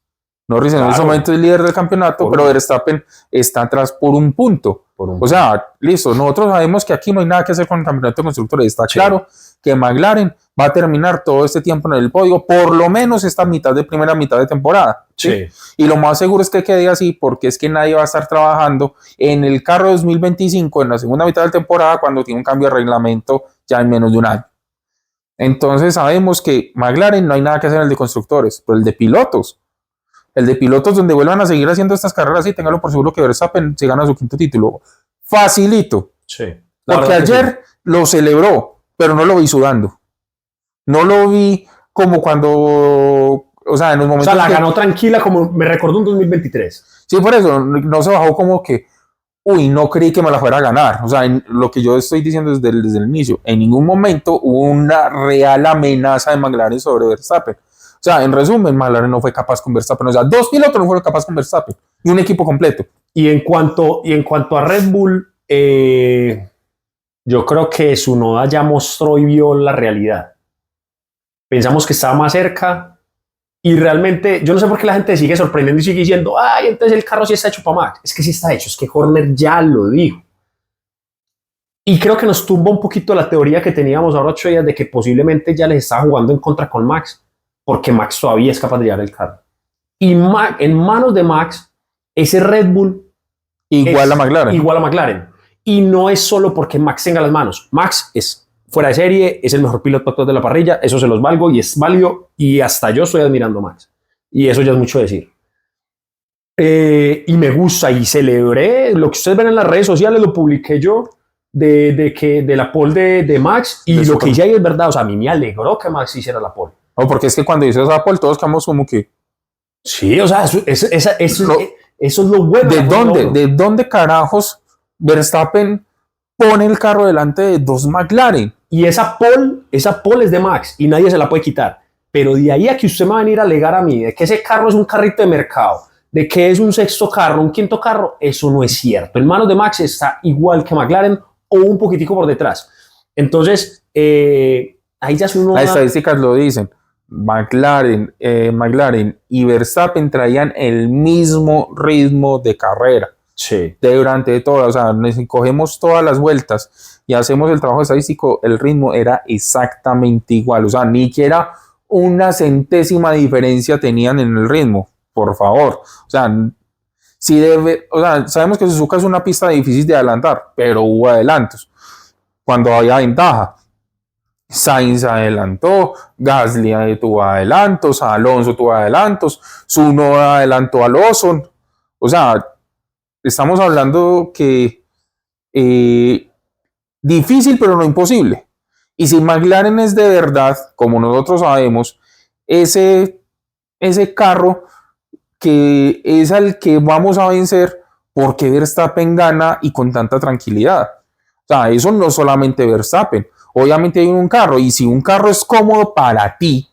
Norris en ese momento es líder del campeonato, pero Verstappen está atrás por un punto. O sea, listo, nosotros sabemos que aquí no hay nada que hacer con el campeonato de constructores. Está claro que McLaren va a terminar todo este tiempo en el podio, por lo menos esta primera mitad de temporada. ¿sí? Y lo más seguro es que quede así, porque es que nadie va a estar trabajando en el carro 2025, en la segunda mitad de temporada, cuando tiene un cambio de reglamento ya en menos de un año. Entonces sabemos que McLaren no hay nada que hacer en el de constructores, pero el de pilotos donde vuelvan a seguir haciendo estas carreras y téngalo por seguro que Verstappen se gana su quinto título. Facilito. Sí. Porque ayer lo celebró, pero no lo vi sudando. No lo vi como cuando, o sea, en los momentos. O sea, la ganó tranquila, como me recordó un 2023. Sí, por eso, no se bajó como que, uy, no creí que me la fuera a ganar. O sea, lo que yo estoy diciendo desde el inicio, en ningún momento hubo una real amenaza de McLaren sobre Verstappen. O sea, en resumen, McLaren no fue capaz con Verstappen. O sea, dos pilotos no fueron capaces con Verstappen. Y un equipo completo. Y en cuanto a Red Bull, yo creo que Tsunoda ya mostró y vio la realidad. Pensamos que estaba más cerca y realmente, yo no sé por qué la gente sigue sorprendiendo y sigue diciendo, ay, entonces el carro sí está hecho para Max. Es que sí está hecho, es que Horner ya lo dijo. Y creo que nos tumba un poquito la teoría que teníamos ahora 8 días de que posiblemente ya les estaba jugando en contra con Max, porque Max todavía es capaz de llevar el carro. Y en manos de Max, ese Red Bull igual a McLaren. Igual a McLaren. Y no es solo porque Max tenga las manos. Max es fuera de serie, es el mejor piloto de la parrilla, eso se los valgo y es válido y hasta yo estoy admirando a Max. Y eso ya es mucho decir. Y me gusta y celebré lo que ustedes ven en las redes sociales, lo publiqué yo de la pole de Max y lo que hice ahí es verdad. O sea, a mí me alegró que Max hiciera la pole. No, porque es que cuando dices esa pole todos quedamos como que... Sí, o sea, eso es lo bueno. ¿De dónde carajos Verstappen pone el carro delante de dos McLaren? Y esa pole es de Max y nadie se la puede quitar. Pero de ahí a que usted me va a venir a alegar a mí de que ese carro es un carrito de mercado, de que es un sexto carro, un quinto carro, eso no es cierto. El mano de Max está igual que McLaren o un poquitico por detrás. Entonces, ahí ya es uno... Las estadísticas lo dicen. McLaren y Verstappen traían el mismo ritmo de carrera. Sí. Durante todas, o sea, si cogemos todas las vueltas y hacemos el trabajo estadístico, el ritmo era exactamente igual, o sea, ni siquiera una centésima diferencia tenían en el ritmo, por favor. O sea, sabemos que Suzuka es una pista difícil de adelantar, pero hubo adelantos cuando había ventaja. Sainz adelantó, Gasly tuvo adelantos, Alonso tuvo adelantos, Tsunoda adelantó a Lawson. O sea, estamos hablando que difícil, pero no imposible. Y si McLaren es de verdad, como nosotros sabemos, ese carro que es al que vamos a vencer, porque Verstappen gana y con tanta tranquilidad. O sea, eso no es solamente Verstappen. Obviamente hay un carro, y si un carro es cómodo para ti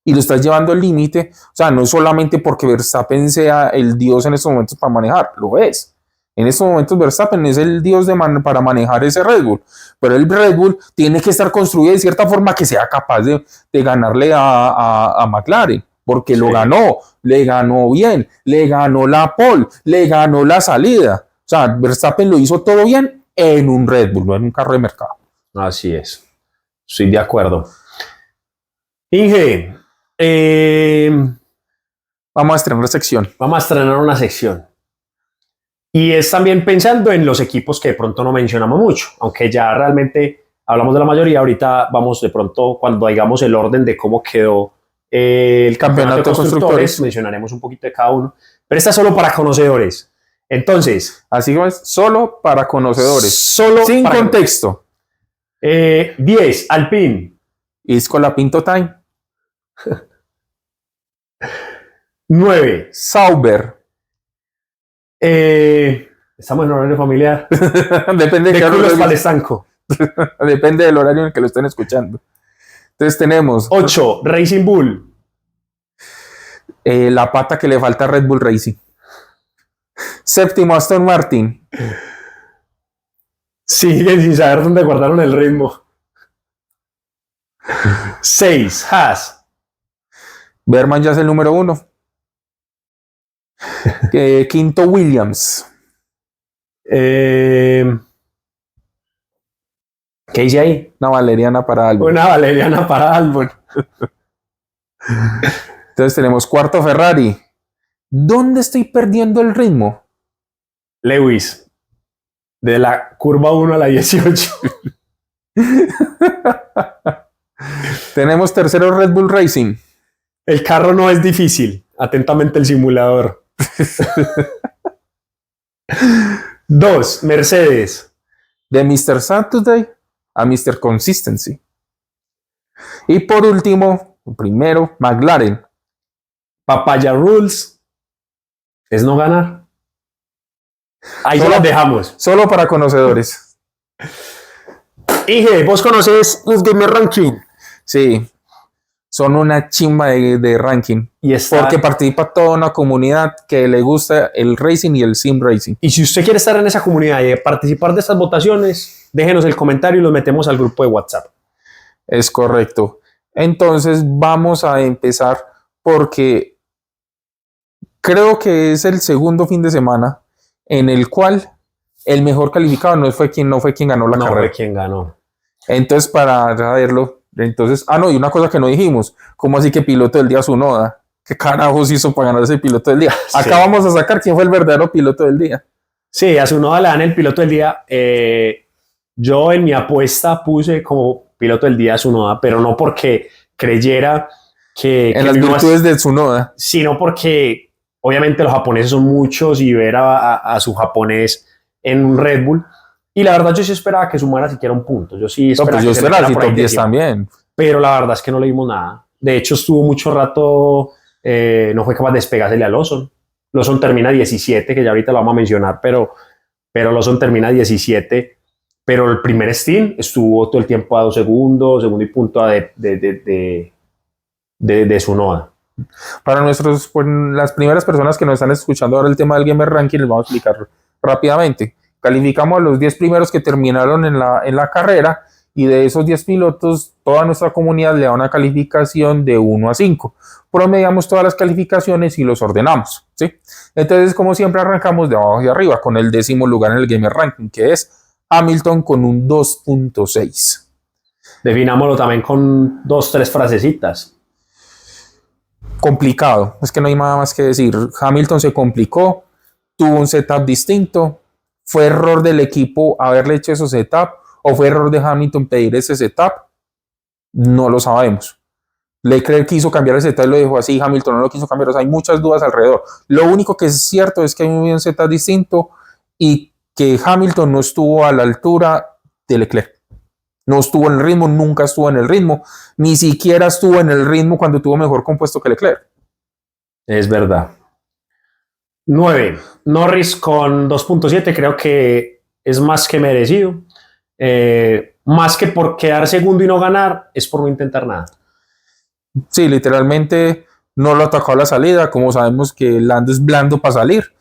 y lo estás llevando al límite, o sea, no es solamente porque Verstappen sea el dios en estos momentos para manejar, lo es. En estos momentos Verstappen es el dios para manejar ese Red Bull, pero el Red Bull tiene que estar construido de cierta forma que sea capaz de ganarle a McLaren, porque sí. Lo ganó, le ganó bien, le ganó la pole, le ganó la salida. O sea, Verstappen lo hizo todo bien en un Red Bull, no en un carro de mercado. Así es, estoy de acuerdo. Inge, vamos a estrenar sección. Vamos a estrenar una sección. Y es también pensando en los equipos que de pronto no mencionamos mucho, aunque ya realmente hablamos de la mayoría. Ahorita vamos de pronto, cuando hagamos el orden de cómo quedó el campeonato de constructores, mencionaremos un poquito de cada uno. Pero esta es solo para conocedores. Entonces, así es, solo para conocedores. Solo sin para contexto. 10, Alpine. Isco la Pinto Time. 9, Sauber. Estamos en horario familiar. Depende de Culos Palestanco. Depende del horario en el que lo estén escuchando. Entonces tenemos 8, Racing Bull. La pata que le falta a Red Bull Racing. 7, Aston Martin. Siguen sin saber dónde guardaron el ritmo. 6, Haas. Berman ya es el número 1. Quinto, Williams. ¿Qué hice ahí? Una valeriana para Albon. Una valeriana para Albon. Entonces tenemos cuarto, Ferrari. ¿Dónde estoy perdiendo el ritmo? Lewis. De la curva 1 a la 18. Tenemos tercero Red Bull Racing. El carro no es difícil. Atentamente el simulador. 2. Mercedes. De Mr. Saturday a Mr. Consistency. Y por último, primero, McLaren. Papaya Rules es no ganar. Ahí Solo- las dejamos. Solo para conocedores. Ige, ¿vos conoces los Gamer Ranking? Sí, son una chimba de ranking. Y está. Porque participa toda una comunidad que le gusta el racing y el sim racing. Y si usted quiere estar en esa comunidad y participar de estas votaciones, déjenos el comentario y los metemos al grupo de WhatsApp. Es correcto. Entonces vamos a empezar porque creo que es el segundo fin de semana en el cual el mejor calificado no fue quien ganó la No carrera. fue quien ganó. Entonces, para saberlo, no, y una cosa que no dijimos, ¿cómo así que piloto del día Tsunoda? ¿Qué carajos hizo para ganar ese piloto del día? Sí. Acá vamos a sacar quién fue el verdadero piloto del día. Sí, a Tsunoda le dan el piloto del día. Yo en mi apuesta puse como piloto del día a Tsunoda, pero no porque creyera que En las no virtudes de Tsunoda. sino porque obviamente los japoneses son muchos y ver a su japonés en un Red Bull. Y la verdad yo sí esperaba que sumara siquiera un punto. Yo sí No, esperaba pues yo que se esperaba metiera si por ahí top 10 décimo. también. Pero la verdad es que no le dimos nada. De hecho estuvo mucho rato, no fue capaz de despegársele a Lawson. Lawson termina 17, que ya ahorita lo vamos a mencionar, pero Lawson termina 17. Pero el primer stint estuvo todo el tiempo a 2 segundos, segundo y punto de Tsunoda. Para pues, las primeras personas que nos están escuchando ahora el tema del Gamer Ranking, les vamos a explicar rápidamente. Calificamos a los 10 primeros que terminaron en la carrera y de esos 10 pilotos, toda nuestra comunidad le da una calificación de 1 a 5. Promediamos todas las calificaciones y los ordenamos, ¿sí? Entonces, como siempre, arrancamos de abajo hacia arriba con el 10º lugar en el Gamer Ranking, que es Hamilton con un 2.6. Definámoslo también con 2-3 frasecitas. Complicado, es que no hay nada más que decir. Hamilton se complicó, tuvo un setup distinto, fue error del equipo haberle hecho ese setup o fue error de Hamilton pedir ese setup, no lo sabemos. Leclerc quiso cambiar el setup y lo dejó así, Hamilton no lo quiso cambiar, o sea, hay muchas dudas alrededor. Lo único que es cierto es que hay un setup distinto y que Hamilton no estuvo a la altura de Leclerc. No estuvo en el ritmo, nunca estuvo en el ritmo, ni siquiera estuvo en el ritmo cuando tuvo mejor compuesto que Leclerc. Es verdad. 9. Norris con 2.7 creo que es más que merecido. Más que por quedar segundo y no ganar, es por no intentar nada. Sí, literalmente no lo atacó a la salida, como sabemos que Lando es blando para salir.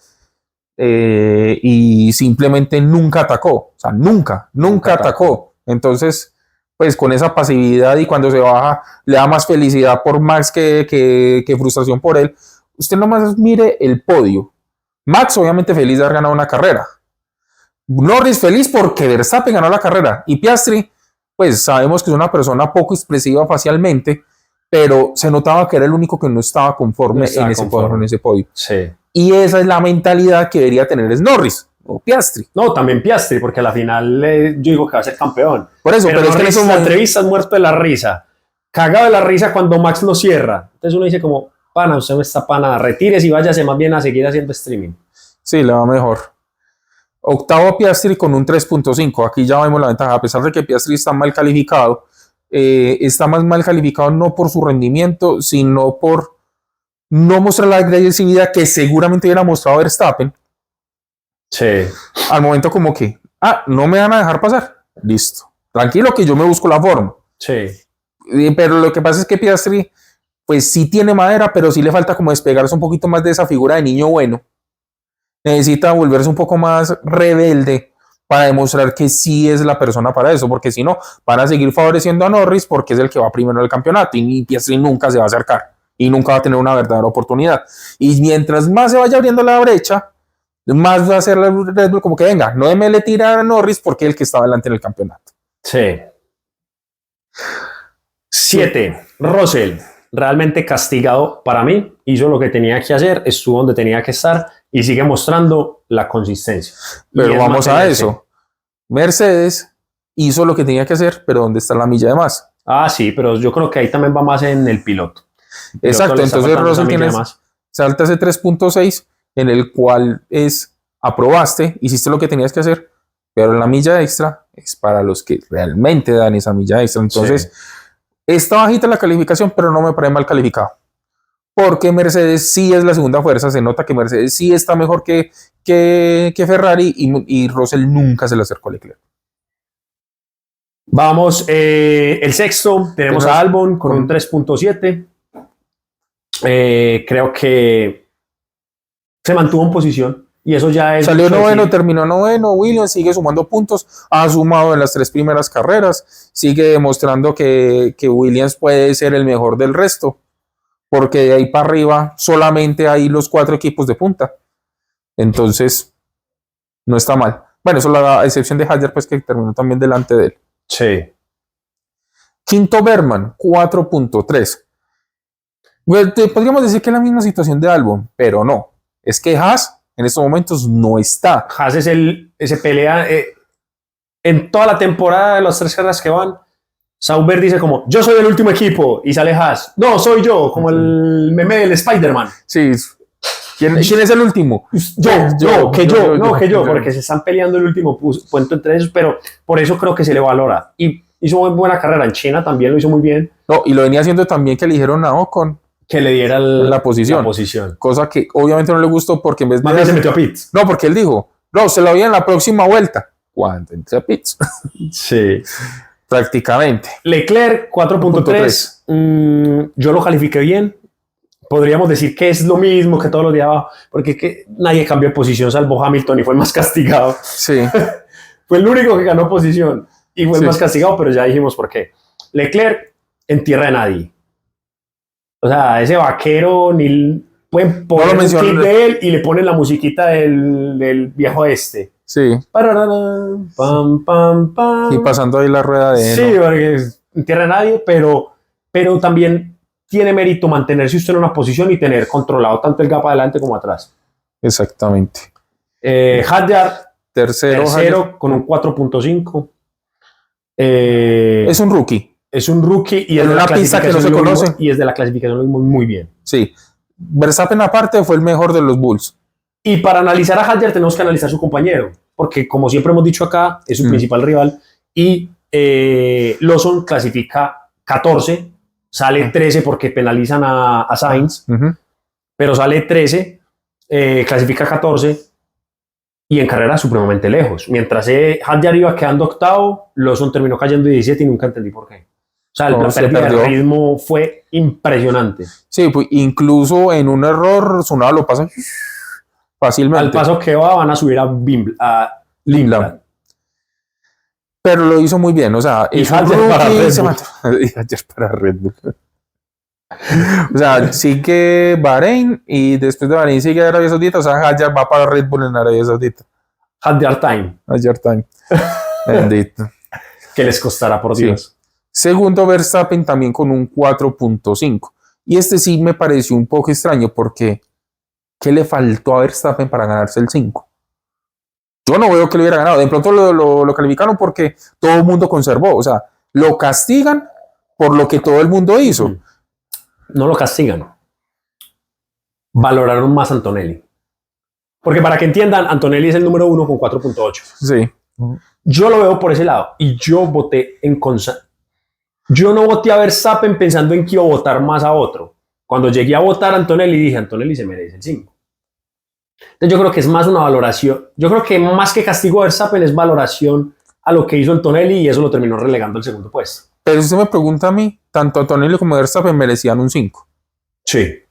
Y simplemente nunca atacó, o sea, nunca atacó. Entonces, pues con esa pasividad y cuando se baja, le da más felicidad por Max que frustración por él. Usted nomás mire el podio. Max obviamente feliz de haber ganado una carrera. Norris feliz porque Verstappen ganó la carrera. Y Piastri, pues sabemos que es una persona poco expresiva facialmente, pero se notaba que era el único que no estaba conforme, en ese podio. Sí. Y esa es la mentalidad que debería tener Norris o Piastri. No, también Piastri, porque a la final yo digo que va a ser campeón. Por eso, pero es que en en la entrevista es muerto de la risa. Cagado de la risa cuando Max lo cierra. Entonces uno dice como, pana, usted no está pana, retírese y váyase más bien a seguir haciendo streaming. Sí, le va mejor. Octavo Piastri con un 3.5. Aquí ya vemos la ventaja. A pesar de que Piastri está mal calificado, está más mal calificado no por su rendimiento, sino por no mostrar la agresividad que seguramente hubiera mostrado Verstappen. Sí. Al momento como que, no me van a dejar pasar. Listo. Tranquilo que yo me busco la forma. Sí. Pero lo que pasa es que Piastri, pues sí tiene madera, pero sí le falta como despegarse un poquito más de esa figura de niño bueno. Necesita volverse un poco más rebelde para demostrar que sí es la persona para eso, porque si no, van a seguir favoreciendo a Norris porque es el que va primero en el campeonato y Piastri nunca se va a acercar y nunca va a tener una verdadera oportunidad. Y mientras más se vaya abriendo la brecha, más va a ser Red Bull como que venga, no démele tirar a Norris porque es el que está adelante en el campeonato. Sí. 7. Russell, realmente castigado para mí, hizo lo que tenía que hacer, estuvo donde tenía que estar y sigue mostrando la consistencia. Pero vamos a eso. Mercedes hizo lo que tenía que hacer, pero ¿dónde está la milla de más? Ah, sí, pero yo creo que ahí también va más en el piloto. Exacto, entonces Russell salta ese 3.6 en el cual aprobaste, hiciste lo que tenías que hacer, pero la milla extra es para los que realmente dan esa milla extra. Entonces, está bajita la calificación, pero no me parece mal calificado. Porque Mercedes sí es la segunda fuerza, se nota que Mercedes sí está mejor que Ferrari y Russell nunca se le acercó a Leclerc. Vamos, el sexto, tenemos a Albon con un 3.7. Creo que se mantuvo en posición y eso ya es... Salió noveno, terminó noveno, Williams sigue sumando puntos, ha sumado en las 3 primeras carreras, sigue demostrando que Williams puede ser el mejor del resto, porque de ahí para arriba solamente hay los 4 equipos de punta, entonces no está mal. Bueno, eso la excepción de Hadjar, pues que terminó también delante de él. Sí. Quinto Berman, 4.3. Podríamos decir que es la misma situación de Albon, pero no. Es que Haas en estos momentos no está. Haas es ese pelea en toda la temporada de las 3 carreras que van. Sauber dice como, yo soy el último equipo, y sale Haas. No, soy yo, como el meme del Spider-Man. Sí. ¿Quién es el último? Yo, porque se están peleando el último puesto entre esos, pero por eso creo que se le valora. Y hizo muy buena carrera en China, también lo hizo muy bien. No, y lo venía haciendo también que eligieron a Ocon. Que le diera la posición. Cosa que obviamente no le gustó porque en vez de... Más bien se metió a pits. No, porque él dijo, no, se lo vi en la próxima vuelta. ¿Cuándo entré a pits? Sí. Prácticamente. Leclerc, 4.3. Yo lo califiqué bien. Podríamos decir que es lo mismo que todos los días abajo, porque nadie cambió de posición salvo Hamilton y fue el más castigado. Sí. Fue el único que ganó posición y fue el más castigado, pero ya dijimos por qué. Leclerc en tierra de nadie. O sea, ese vaquero ni pueden poner un clip de él y le ponen la musiquita del viejo este. Sí. Pam, pam, pam. Y pasando ahí la rueda de... Sí, porque en tierra de nadie, pero también tiene mérito mantenerse usted en una posición y tener controlado tanto el gap adelante como atrás. Exactamente. Hadjar, tercero con un 4.5. Es un rookie. Es un rookie y es de una pista que no se conoce. Y es de la clasificación lo vimos muy bien. Sí. Verstappen aparte fue el mejor de los Bulls. Y para analizar a Hadjar tenemos que analizar a su compañero, porque como siempre hemos dicho acá, es su principal rival. Y Lawson clasifica 14, sale 13 porque penalizan a Sainz, pero sale 13, clasifica 14 y en carrera supremamente lejos. Mientras Hadjar iba quedando octavo, Lawson terminó cayendo 17 y nunca entendí por qué. O sea, la pérdida de ritmo fue impresionante. Sí, pues incluso en un error, Tsunoda lo pasa fácilmente. Al paso que van a subir a Lindblad. Pero lo hizo muy bien, o sea, y Hadjar para Red Bull. O sea, sigue Bahrein y después de Bahrein sigue Arabia Saudita, o sea, Hadjar va para Red Bull en Arabia Saudita. Hadjar Time. Bendito. Que les costará, por Dios. Sí. Segundo, Verstappen también con un 4.5. Y este sí me pareció un poco extraño porque ¿qué le faltó a Verstappen para ganarse el 5? Yo no veo que lo hubiera ganado. De pronto lo calificaron porque todo el mundo conservó. O sea, lo castigan por lo que todo el mundo hizo. No lo castigan. Valoraron más a Antonelli. Porque para que entiendan, Antonelli es el número 1 con 4.8. Sí. Yo lo veo por ese lado. Y yo voté en contra. Yo no voté a Verstappen pensando en que iba a votar más a otro. Cuando llegué a votar a Antonelli, dije, Antonelli se merece el 5. Entonces yo creo que es más una valoración. Yo creo que más que castigo a Verstappen es valoración a lo que hizo Antonelli y eso lo terminó relegando al segundo puesto. Pero si usted me pregunta a mí, tanto Antonelli como Verstappen merecían un 5. Sí,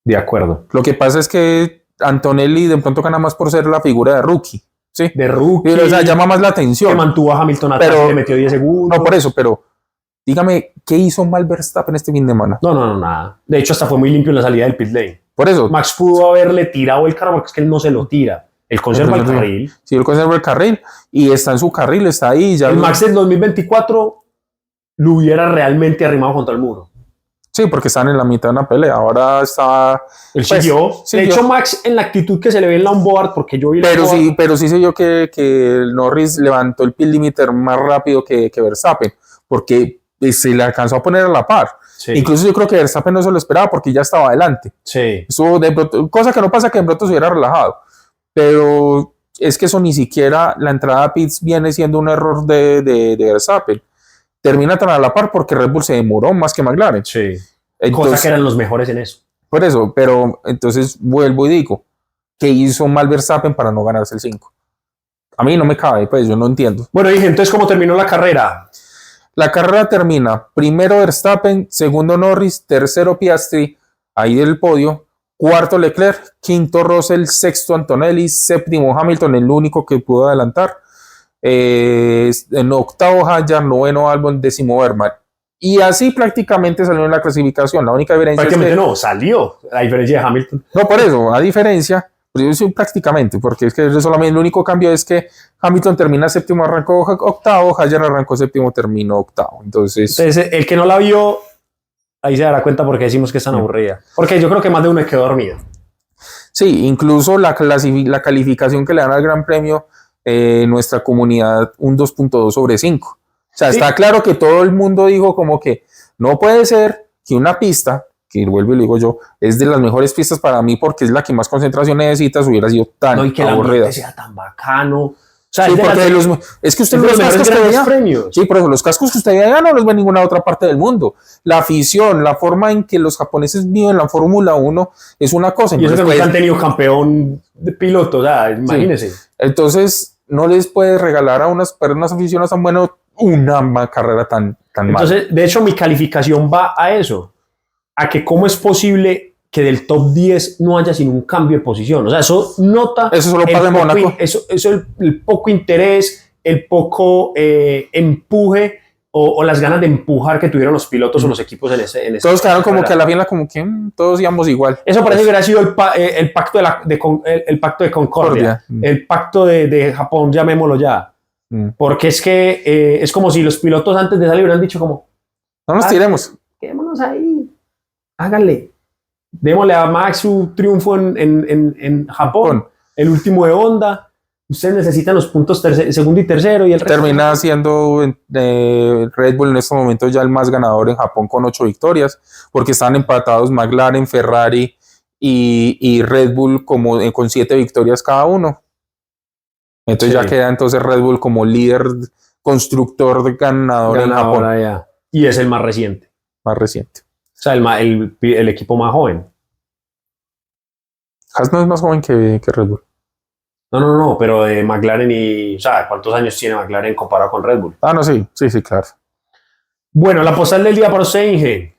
de acuerdo. Lo que pasa es que Antonelli de pronto gana más por ser la figura de rookie. Sí, de rookie. O sea, llama más la atención. Que mantuvo a Hamilton atrás y le metió 10 segundos. No, por eso, pero dígame, ¿qué hizo mal Verstappen este fin de semana? No, nada. De hecho, hasta fue muy limpio en la salida del pit lane. Por eso. Max pudo haberle tirado el carro porque es que él no se lo tira. Él conserva el carril. Sí, él conserva el carril y está en su carril, está ahí. Ya el Max del 2024 lo hubiera realmente arrimado contra el muro. Sí, porque están en la mitad de una pelea. Ahora está... Él siguió. De hecho, Max, en la actitud que se le ve en la onboard, porque yo vi la onboard, pero sí sé yo que Norris levantó el pit limiter más rápido que Verstappen, porque se le alcanzó a poner a la par. Sí. Incluso yo creo que Verstappen no se lo esperaba porque ya estaba adelante. Sí. Cosa que no pasa que de pronto se hubiera relajado. Pero es que eso ni siquiera la entrada a pits viene siendo un error de Verstappen. Termina tan a la par porque Red Bull se demoró más que McLaren. Sí. Entonces, Cosa que eran los mejores en eso. por eso, pero entonces vuelvo y digo, ¿qué hizo mal Verstappen para no ganarse el 5? A mí no me cabe, pues yo no entiendo. Bueno, dije, entonces, ¿cómo terminó la carrera? La carrera termina primero Verstappen, segundo Norris, tercero Piastri, ahí del podio, cuarto Leclerc, quinto Russell, sexto Antonelli, séptimo Hamilton, el único que pudo adelantar, en octavo Hadjar, noveno Albon, décimo Berman. Y así prácticamente salió en la clasificación. La única diferencia Prácticamente es que, no, salió, a diferencia de Hamilton. no, por eso, a diferencia, pues yo sí, prácticamente, porque es que solamente el único cambio es que Hamilton termina séptimo, arrancó octavo, Hadjar arrancó séptimo, terminó octavo. Entonces, El que no la vio, ahí se dará cuenta por qué decimos que es tan aburrida. Porque yo creo que más de uno quedó dormido. sí, incluso la calificación que le dan al Gran Premio, nuestra comunidad, un 2.2 sobre 5. O sea, Sí. está claro que todo el mundo dijo como que no puede ser que una pista, que vuelvo y lo digo yo, es de las mejores pistas para mí porque es la que más concentración necesitas, hubiera sido tan No, y que el aburrida. ambiente sea tan bacano. O sea, Sí, es de porque es que usted los cascos que veía, premios. sí, por eso los cascos que usted veía no los ve en ninguna otra parte del mundo. La afición, la forma en que los japoneses viven la Fórmula 1 es una cosa. Y eso que Entonces, nunca han tenido campeón de piloto, o sea, imagínense. entonces no les puedes regalar a unas aficionadas tan buenas una carrera tan mala. Entonces, de hecho, mi calificación va a eso. A que cómo es posible que del top 10 no haya sino un cambio de posición. O sea, eso nota... Eso solo pasa en Mónaco. Eso el poco interés, el poco empuje o las ganas de empujar que tuvieron los pilotos o los equipos en ese Todos quedaron como que a la final como que todos íbamos igual. Eso parece que hubiera sido el pacto el pacto de Concordia. El pacto de Japón, llamémoslo ya. Porque es que es como si los pilotos antes de salir hubieran dicho como... No nos tiremos. Quedémonos ahí. Háganle. Démosle a Max su triunfo en Japón. El último de Honda. Ustedes necesitan los puntos segundo y tercero. Y el termina siendo Red Bull en este momento ya el más ganador en Japón con 8 victorias. Porque están empatados McLaren, Ferrari y Red Bull con 7 victorias cada uno. Entonces ya queda entonces Red Bull como líder constructor ganador en Japón. Ya. Y es el más reciente. Más reciente. O sea, el equipo más joven. Haas no es más joven que Red Bull. No, pero de McLaren o sea, ¿cuántos años tiene McLaren comparado con Red Bull? Ah, no, sí, claro. Bueno, la postal del día para usted, Inge.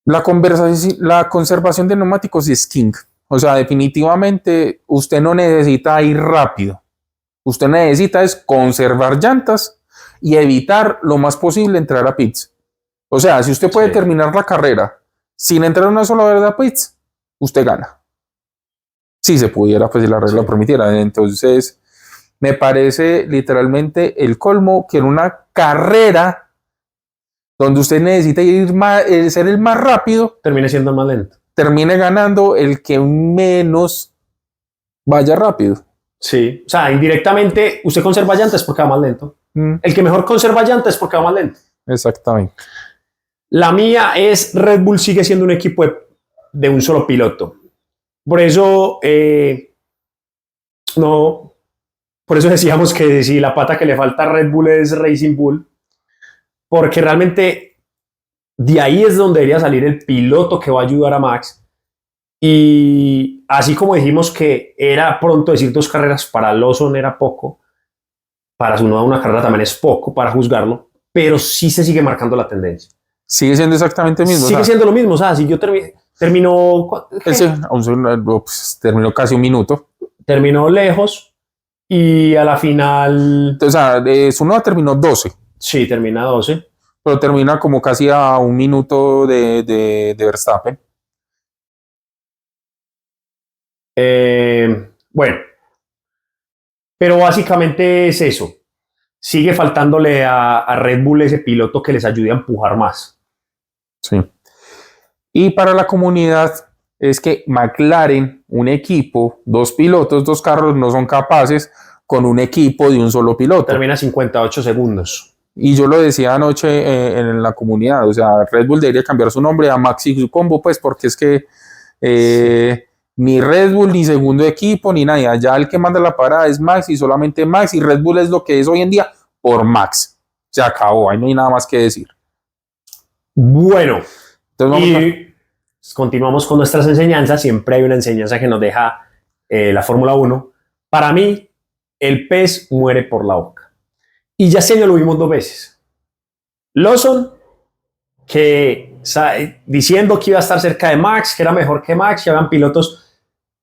La conservación de neumáticos es king. O sea, definitivamente usted no necesita ir rápido. Usted necesita es conservar llantas y evitar lo más posible entrar a pits. O sea, si usted puede terminar la carrera sin entrar una sola vez a pits, usted gana. Si se pudiera, pues si la regla lo permitiera. Entonces, me parece literalmente el colmo que en una carrera donde usted necesita ser el más rápido, termine siendo más lento. Termine ganando el que menos vaya rápido. Sí, o sea, indirectamente usted conserva llantas porque va más lento. El que mejor conserva llantas porque va más lento. Exactamente. La mía es Red Bull sigue siendo un equipo de un solo piloto. Por eso, por eso decíamos que si la pata que le falta a Red Bull es Racing Bull, porque realmente de ahí es donde debería salir el piloto que va a ayudar a Max. Y así como dijimos que era pronto decir 2 carreras, para Lawson era poco, para su nueva una carrera también es poco para juzgarlo, pero sí se sigue marcando la tendencia. Sigue siendo exactamente lo mismo. Sigue siendo lo mismo. O sea, si yo terminó casi un minuto. Terminó lejos y a la final... O sea, su nueva terminó 12. Sí, termina 12. Pero termina como casi a un minuto de Verstappen. Bueno, pero básicamente es eso. Sigue faltándole a Red Bull ese piloto que les ayude a empujar más. Sí. Y para la comunidad es que McLaren, un equipo, 2 pilotos, 2 carros, no son capaces con un equipo de un solo piloto. Termina 58 segundos. Y yo lo decía anoche en la comunidad, o sea, Red Bull debería cambiar su nombre a Max y su combo, pues porque es que ni Red Bull, ni segundo equipo, ni nada, ya el que manda la parada es Max y solamente Max, y Red Bull es lo que es hoy en día por Max. Se acabó, ahí no hay nada más que decir. Bueno, Entonces y continuamos con nuestras enseñanzas. Siempre hay una enseñanza que nos deja la Fórmula 1. Para mí, el pez muere por la boca. Y ya este año lo vimos 2 veces. Lawson, que diciendo que iba a estar cerca de Max, que era mejor que Max, que habían pilotos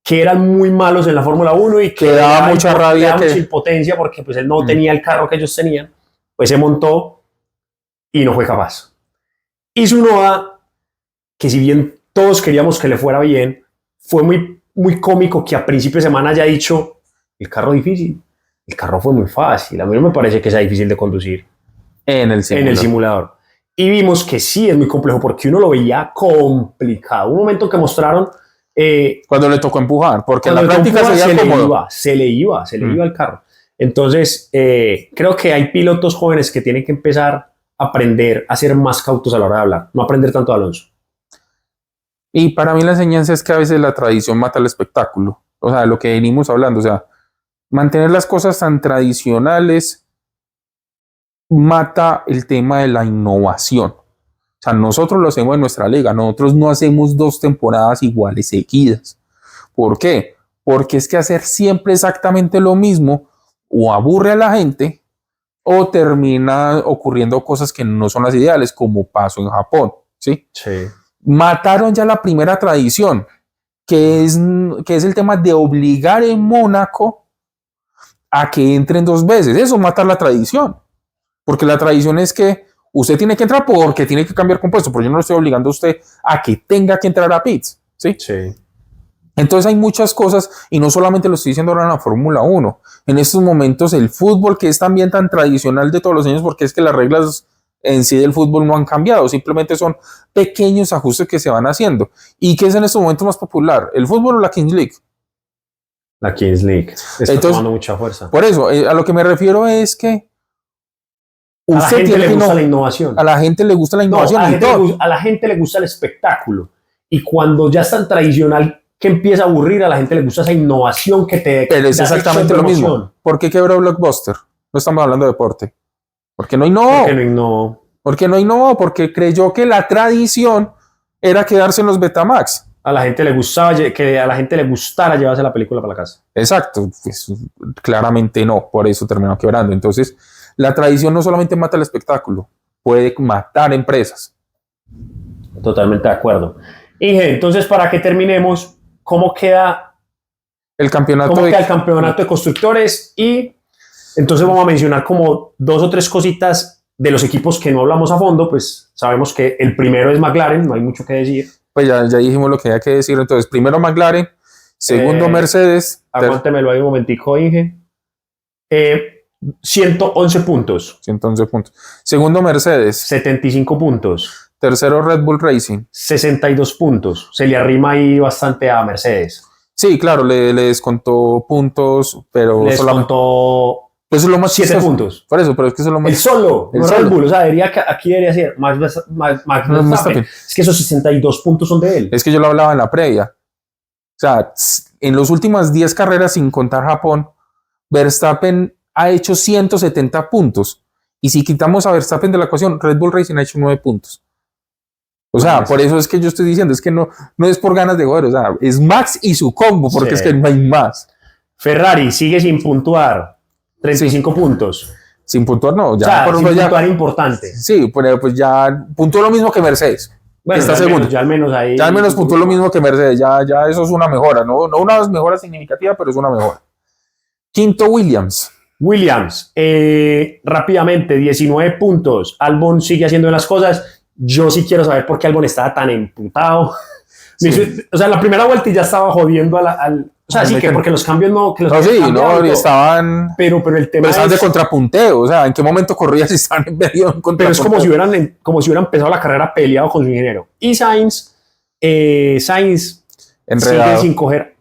que eran muy malos en la Fórmula 1 y que daba mucha rabia, mucha impotencia porque pues él no tenía el carro que ellos tenían, pues se montó y no fue capaz. Y Tsunoda, que si bien todos queríamos que le fuera bien, fue muy cómico que a principio de semana haya dicho, el carro difícil, el carro fue muy fácil, a mí no me parece que sea difícil de conducir en el simulador. Y vimos que sí es muy complejo porque uno lo veía complicado. Un momento que mostraron cuando le tocó empujar, porque en la práctica se le iba el carro. Entonces, creo que hay pilotos jóvenes que tienen que empezar a aprender a ser más cautos a la hora de hablar, no aprender tanto a Alonso. Y para mí la enseñanza es que a veces la tradición mata el espectáculo. O sea, lo que venimos hablando, o sea, mantener las cosas tan tradicionales mata el tema de la innovación. O sea, nosotros lo hacemos en nuestra liga, nosotros no hacemos 2 temporadas iguales seguidas. ¿Por qué? Porque es que hacer siempre exactamente lo mismo o aburre a la gente o termina ocurriendo cosas que no son las ideales, como pasó en Japón, ¿sí? Sí. Mataron ya la primera tradición, que es el tema de obligar en Mónaco a que entren 2 veces. Eso mata la tradición, porque la tradición es que usted tiene que entrar porque tiene que cambiar compuesto, pero yo no le estoy obligando a usted a que tenga que entrar a pits, ¿sí? Sí. Entonces hay muchas cosas, y no solamente lo estoy diciendo ahora en la Fórmula 1, en estos momentos el fútbol, que es también tan tradicional de todos los años, porque es que las reglas en sí del fútbol no han cambiado, simplemente son pequeños ajustes que se van haciendo. ¿Y qué es en estos momentos más popular? ¿El fútbol o la Kings League? La Kings League está tomando mucha fuerza. Por eso, a lo que me refiero es que a la gente le gusta la innovación. A la gente le gusta la innovación. A la gente le gusta el espectáculo. Y cuando ya es tan tradicional que empieza a aburrir, a la gente le gusta esa innovación que te... Pero es exactamente lo mismo. ¿Por qué quebró Blockbuster? No estamos hablando de deporte. Porque no innovó. Porque no innovó, porque creyó que la tradición era quedarse en los Betamax. A la gente le gustaba que a la gente le gustara llevarse la película para la casa. Exacto, pues, claramente no, por eso terminó quebrando. Entonces, la tradición no solamente mata el espectáculo, puede matar empresas. Totalmente de acuerdo. Inge, entonces para que terminemos, ¿cómo queda el campeonato de constructores? Y entonces vamos a mencionar como 2 o 3 cositas de los equipos que no hablamos a fondo. Pues sabemos que el primero es McLaren, no hay mucho que decir. Pues ya dijimos lo que hay que decir. Entonces, primero McLaren, segundo Mercedes. Aguántemelo ahí un momentico, Inge. 111 puntos. 111 puntos. Segundo Mercedes. 75 puntos. Tercero Red Bull Racing. 62 puntos. Se le arrima ahí bastante a Mercedes. Sí, claro, le descontó puntos, pero le descontó pues es lo más 7 puntos. Por eso, pero es que eso es lo más... El solo. Red Bull, o sea, aquí debería ser Max Verstappen. Es que esos 62 puntos son de él. Es que yo lo hablaba en la previa. O sea, en las últimas 10 carreras, sin contar Japón, Verstappen ha hecho 170 puntos. Y si quitamos a Verstappen de la ecuación, Red Bull Racing ha hecho 9 puntos. O sea, por eso es que yo estoy diciendo, es que no es por ganas de joder, o sea, es Max y su combo, porque es que no hay más. Ferrari sigue sin puntuar, 35 puntos. Sin puntuar no, ya. O sea, sin puntuar importante. Sí, pues ya puntuó lo mismo que Mercedes. Bueno, está segundo. Ya al menos ahí. Ya al menos puntuó lo mismo que Mercedes, ya eso es una mejora, no una mejora significativa, pero es una mejora. Quinto, Williams. Rápidamente, 19 puntos. Albon sigue haciendo las cosas. Yo sí quiero saber por qué Albon estaba tan emputado. Sí. O sea, en la primera vuelta ya estaba jodiendo al o sea, sí, que porque los cambios no... Que los estaban... Pero el tema estaban de contrapunteo. O sea, ¿en qué momento corría si estaban en medio de un contrapunteo? Pero es como si hubieran empezado la carrera peleado con su ingeniero. Y Sainz sigue sin coger.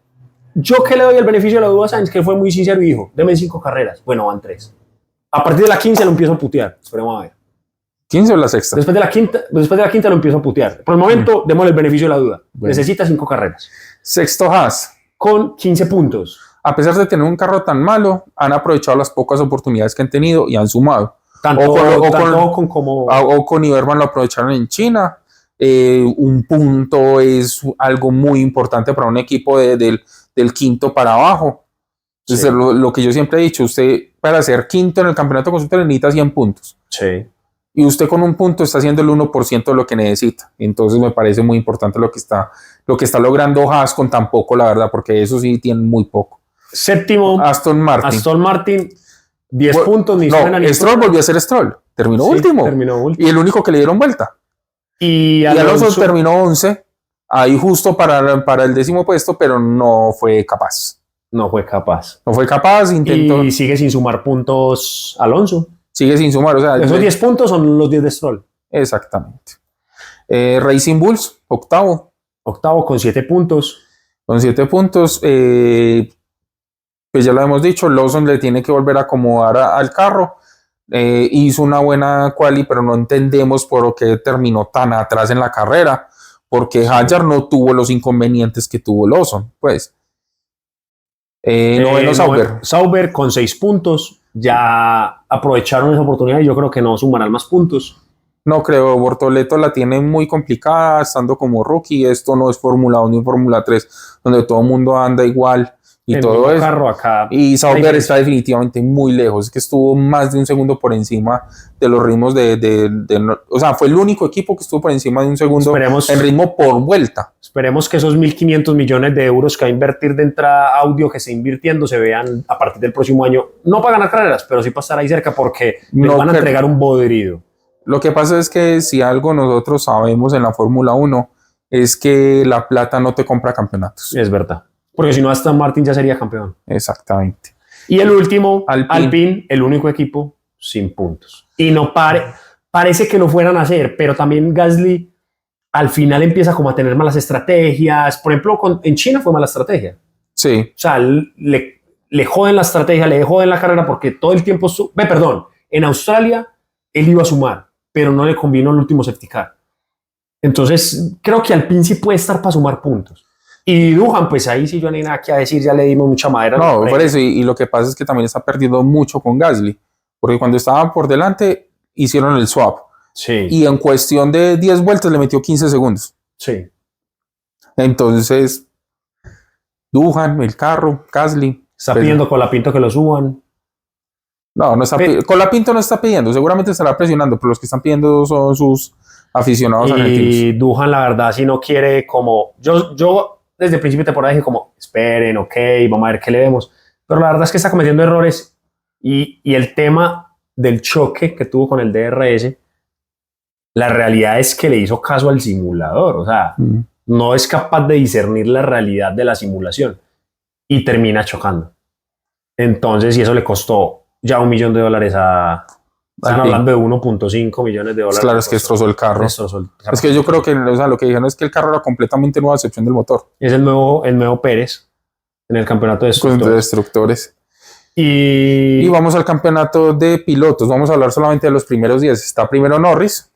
Yo que le doy el beneficio de la duda a Sainz, que fue muy sincero y dijo, deme 5 carreras. Bueno, van 3. A partir de la 15 lo empiezo a putear. Esperemos a ver. 15 o la sexta. Después de la quinta lo empiezo a putear. Por el momento, démosle el beneficio de la duda. Bueno. Necesita 5 carreras. Sexto Haas. Con 15 puntos. A pesar de tener un carro tan malo, han aprovechado las pocas oportunidades que han tenido y han sumado. Tanto con Iberman lo aprovecharon en China. Un punto es algo muy importante para un equipo del quinto para abajo. Entonces, sí. Lo que yo siempre he dicho, usted para ser quinto en el campeonato de constructores necesita 100 puntos. Sí. Y usted con un punto está haciendo el 1% de lo que necesita. Entonces me parece muy importante lo que está logrando Haas con tan poco, la verdad, porque eso sí tiene muy poco. Séptimo, Aston Martin, 10 puntos. Stroll volvió a ser Stroll. Terminó último. Y el único que le dieron vuelta. Y Alonso terminó 11, ahí justo para el 10º puesto, pero no fue capaz. Intentó. Y sigue sin sumar puntos Alonso. Sigue sin sumar, o sea, esos 10 puntos son los 10 de Stroll. Exactamente. Racing Bulls, octavo con 7 puntos. Pues ya lo hemos dicho, Lawson le tiene que volver a acomodar al carro. Hizo una buena quali, pero no entendemos por qué terminó tan atrás en la carrera, porque Hadjar no tuvo los inconvenientes que tuvo Lawson, pues. Noveno Sauber con 6 puntos. Ya aprovecharon esa oportunidad y yo creo que no sumarán más puntos. No creo, Bortoleto la tiene muy complicada estando como rookie. Esto no es Fórmula 1 ni Fórmula 3, donde todo el mundo anda igual y el todo eso. Carro acá. Y Sauber está definitivamente muy lejos, es que estuvo más de un segundo por encima de los ritmos o sea, fue el único equipo que estuvo por encima de un segundo en ritmo por vuelta. Esperemos que esos 1.500 millones de euros que va a invertir de entrada audio que se invirtiendo se vean a partir del próximo año, no para ganar carreras, pero sí para estar ahí cerca, porque les van a entregar un bodrido. Lo que pasa es que si algo nosotros sabemos en la Fórmula 1 es que la plata no te compra campeonatos. Es verdad. Porque si no, Aston Martin ya sería campeón. Exactamente. Y el último, Alpine, el único equipo sin puntos. Y no parece que lo fueran a hacer, pero también Gasly al final empieza como a tener malas estrategias. Por ejemplo, en China fue mala estrategia. Sí. O sea, le joden la estrategia, le joden la carrera porque todo el tiempo... en Australia él iba a sumar, pero no le convino el último safety car. Entonces, creo que Alpine sí puede estar para sumar puntos. Y Duhan, pues ahí sí yo no hay nada que decir, ya le dimos mucha madera. No, por eso, y lo que pasa es que también está perdiendo mucho con Gasly, porque cuando estaban por delante hicieron el swap. Sí. Y en cuestión de 10 vueltas le metió 15 segundos. Sí. Entonces, Duhan, el carro, Gasly. Está pidiendo con Colapinto que lo suban. No está Colapinto no está pidiendo, seguramente estará presionando, pero los que están pidiendo son sus aficionados argentinos. Y Duhan, la verdad, si no quiere como... Yo desde el principio de temporada dije como, esperen, ok, vamos a ver qué le vemos. Pero la verdad es que está cometiendo errores y el tema del choque que tuvo con el DRS, la realidad es que le hizo caso al simulador, o sea, no es capaz de discernir la realidad de la simulación y termina chocando. Entonces, y eso le costó ya $1 millón están hablando de 1.5 millones de dólares. Claro, es que destrozó el carro. Es que yo creo que, o sea, lo que dijeron es que el carro era completamente nueva, a excepción del motor. Es el nuevo Pérez en el campeonato de destructores. Y vamos al campeonato de pilotos. Vamos a hablar solamente de los primeros 10. Está primero Norris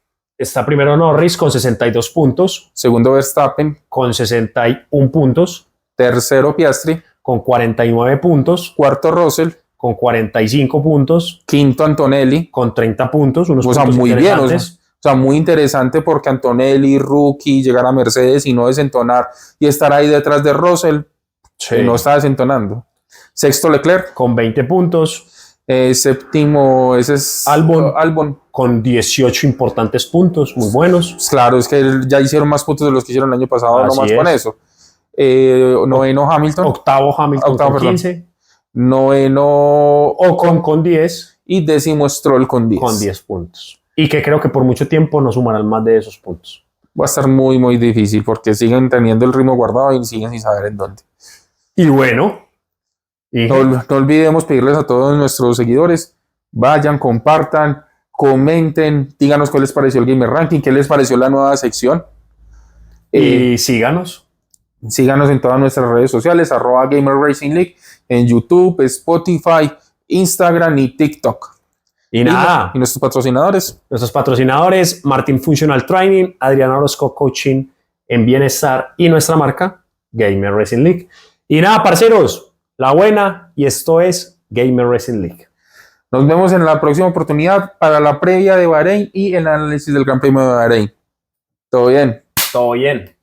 con 62 puntos. Segundo Verstappen con 61 puntos. Tercero Piastri con 49 puntos. Cuarto Russell con 45 puntos. Quinto Antonelli con 30 puntos. Unos puntos muy bien. O sea, muy interesante porque Antonelli, rookie, llegar a Mercedes y no desentonar y estar ahí detrás de Russell, sí. No está desentonando. Sexto Leclerc con 20 puntos. Séptimo, ese es Albon con 18 importantes puntos, muy buenos. Pues claro, es que ya hicieron más puntos de los que hicieron el año pasado, así nomás es. Con eso. Noveno Hamilton. Octavo Hamilton con 15. Noveno Ocon con 10. Y décimo Stroll con 10. Con 10 puntos. Y que creo que por mucho tiempo no sumarán más de esos puntos. Va a estar muy, muy difícil porque siguen teniendo el ritmo guardado y siguen sin saber en dónde. Y bueno. No olvidemos pedirles a todos nuestros seguidores, vayan, compartan, comenten, díganos qué les pareció el Gamer Ranking, qué les pareció la nueva sección. Y síganos. Síganos en todas nuestras redes sociales, @Gamer Racing League, en YouTube, Spotify, Instagram y TikTok. Y nada, Y nuestros patrocinadores. nuestros patrocinadores, Martin Functional Training, Adriana Orozco Coaching en Bienestar y nuestra marca, Gamer Racing League. Y nada, parceros, la buena, y esto es Gamer Racing League. Nos vemos en la próxima oportunidad para la previa de Bahrein y el análisis del Gran Premio de Bahrein. Todo bien. Todo bien.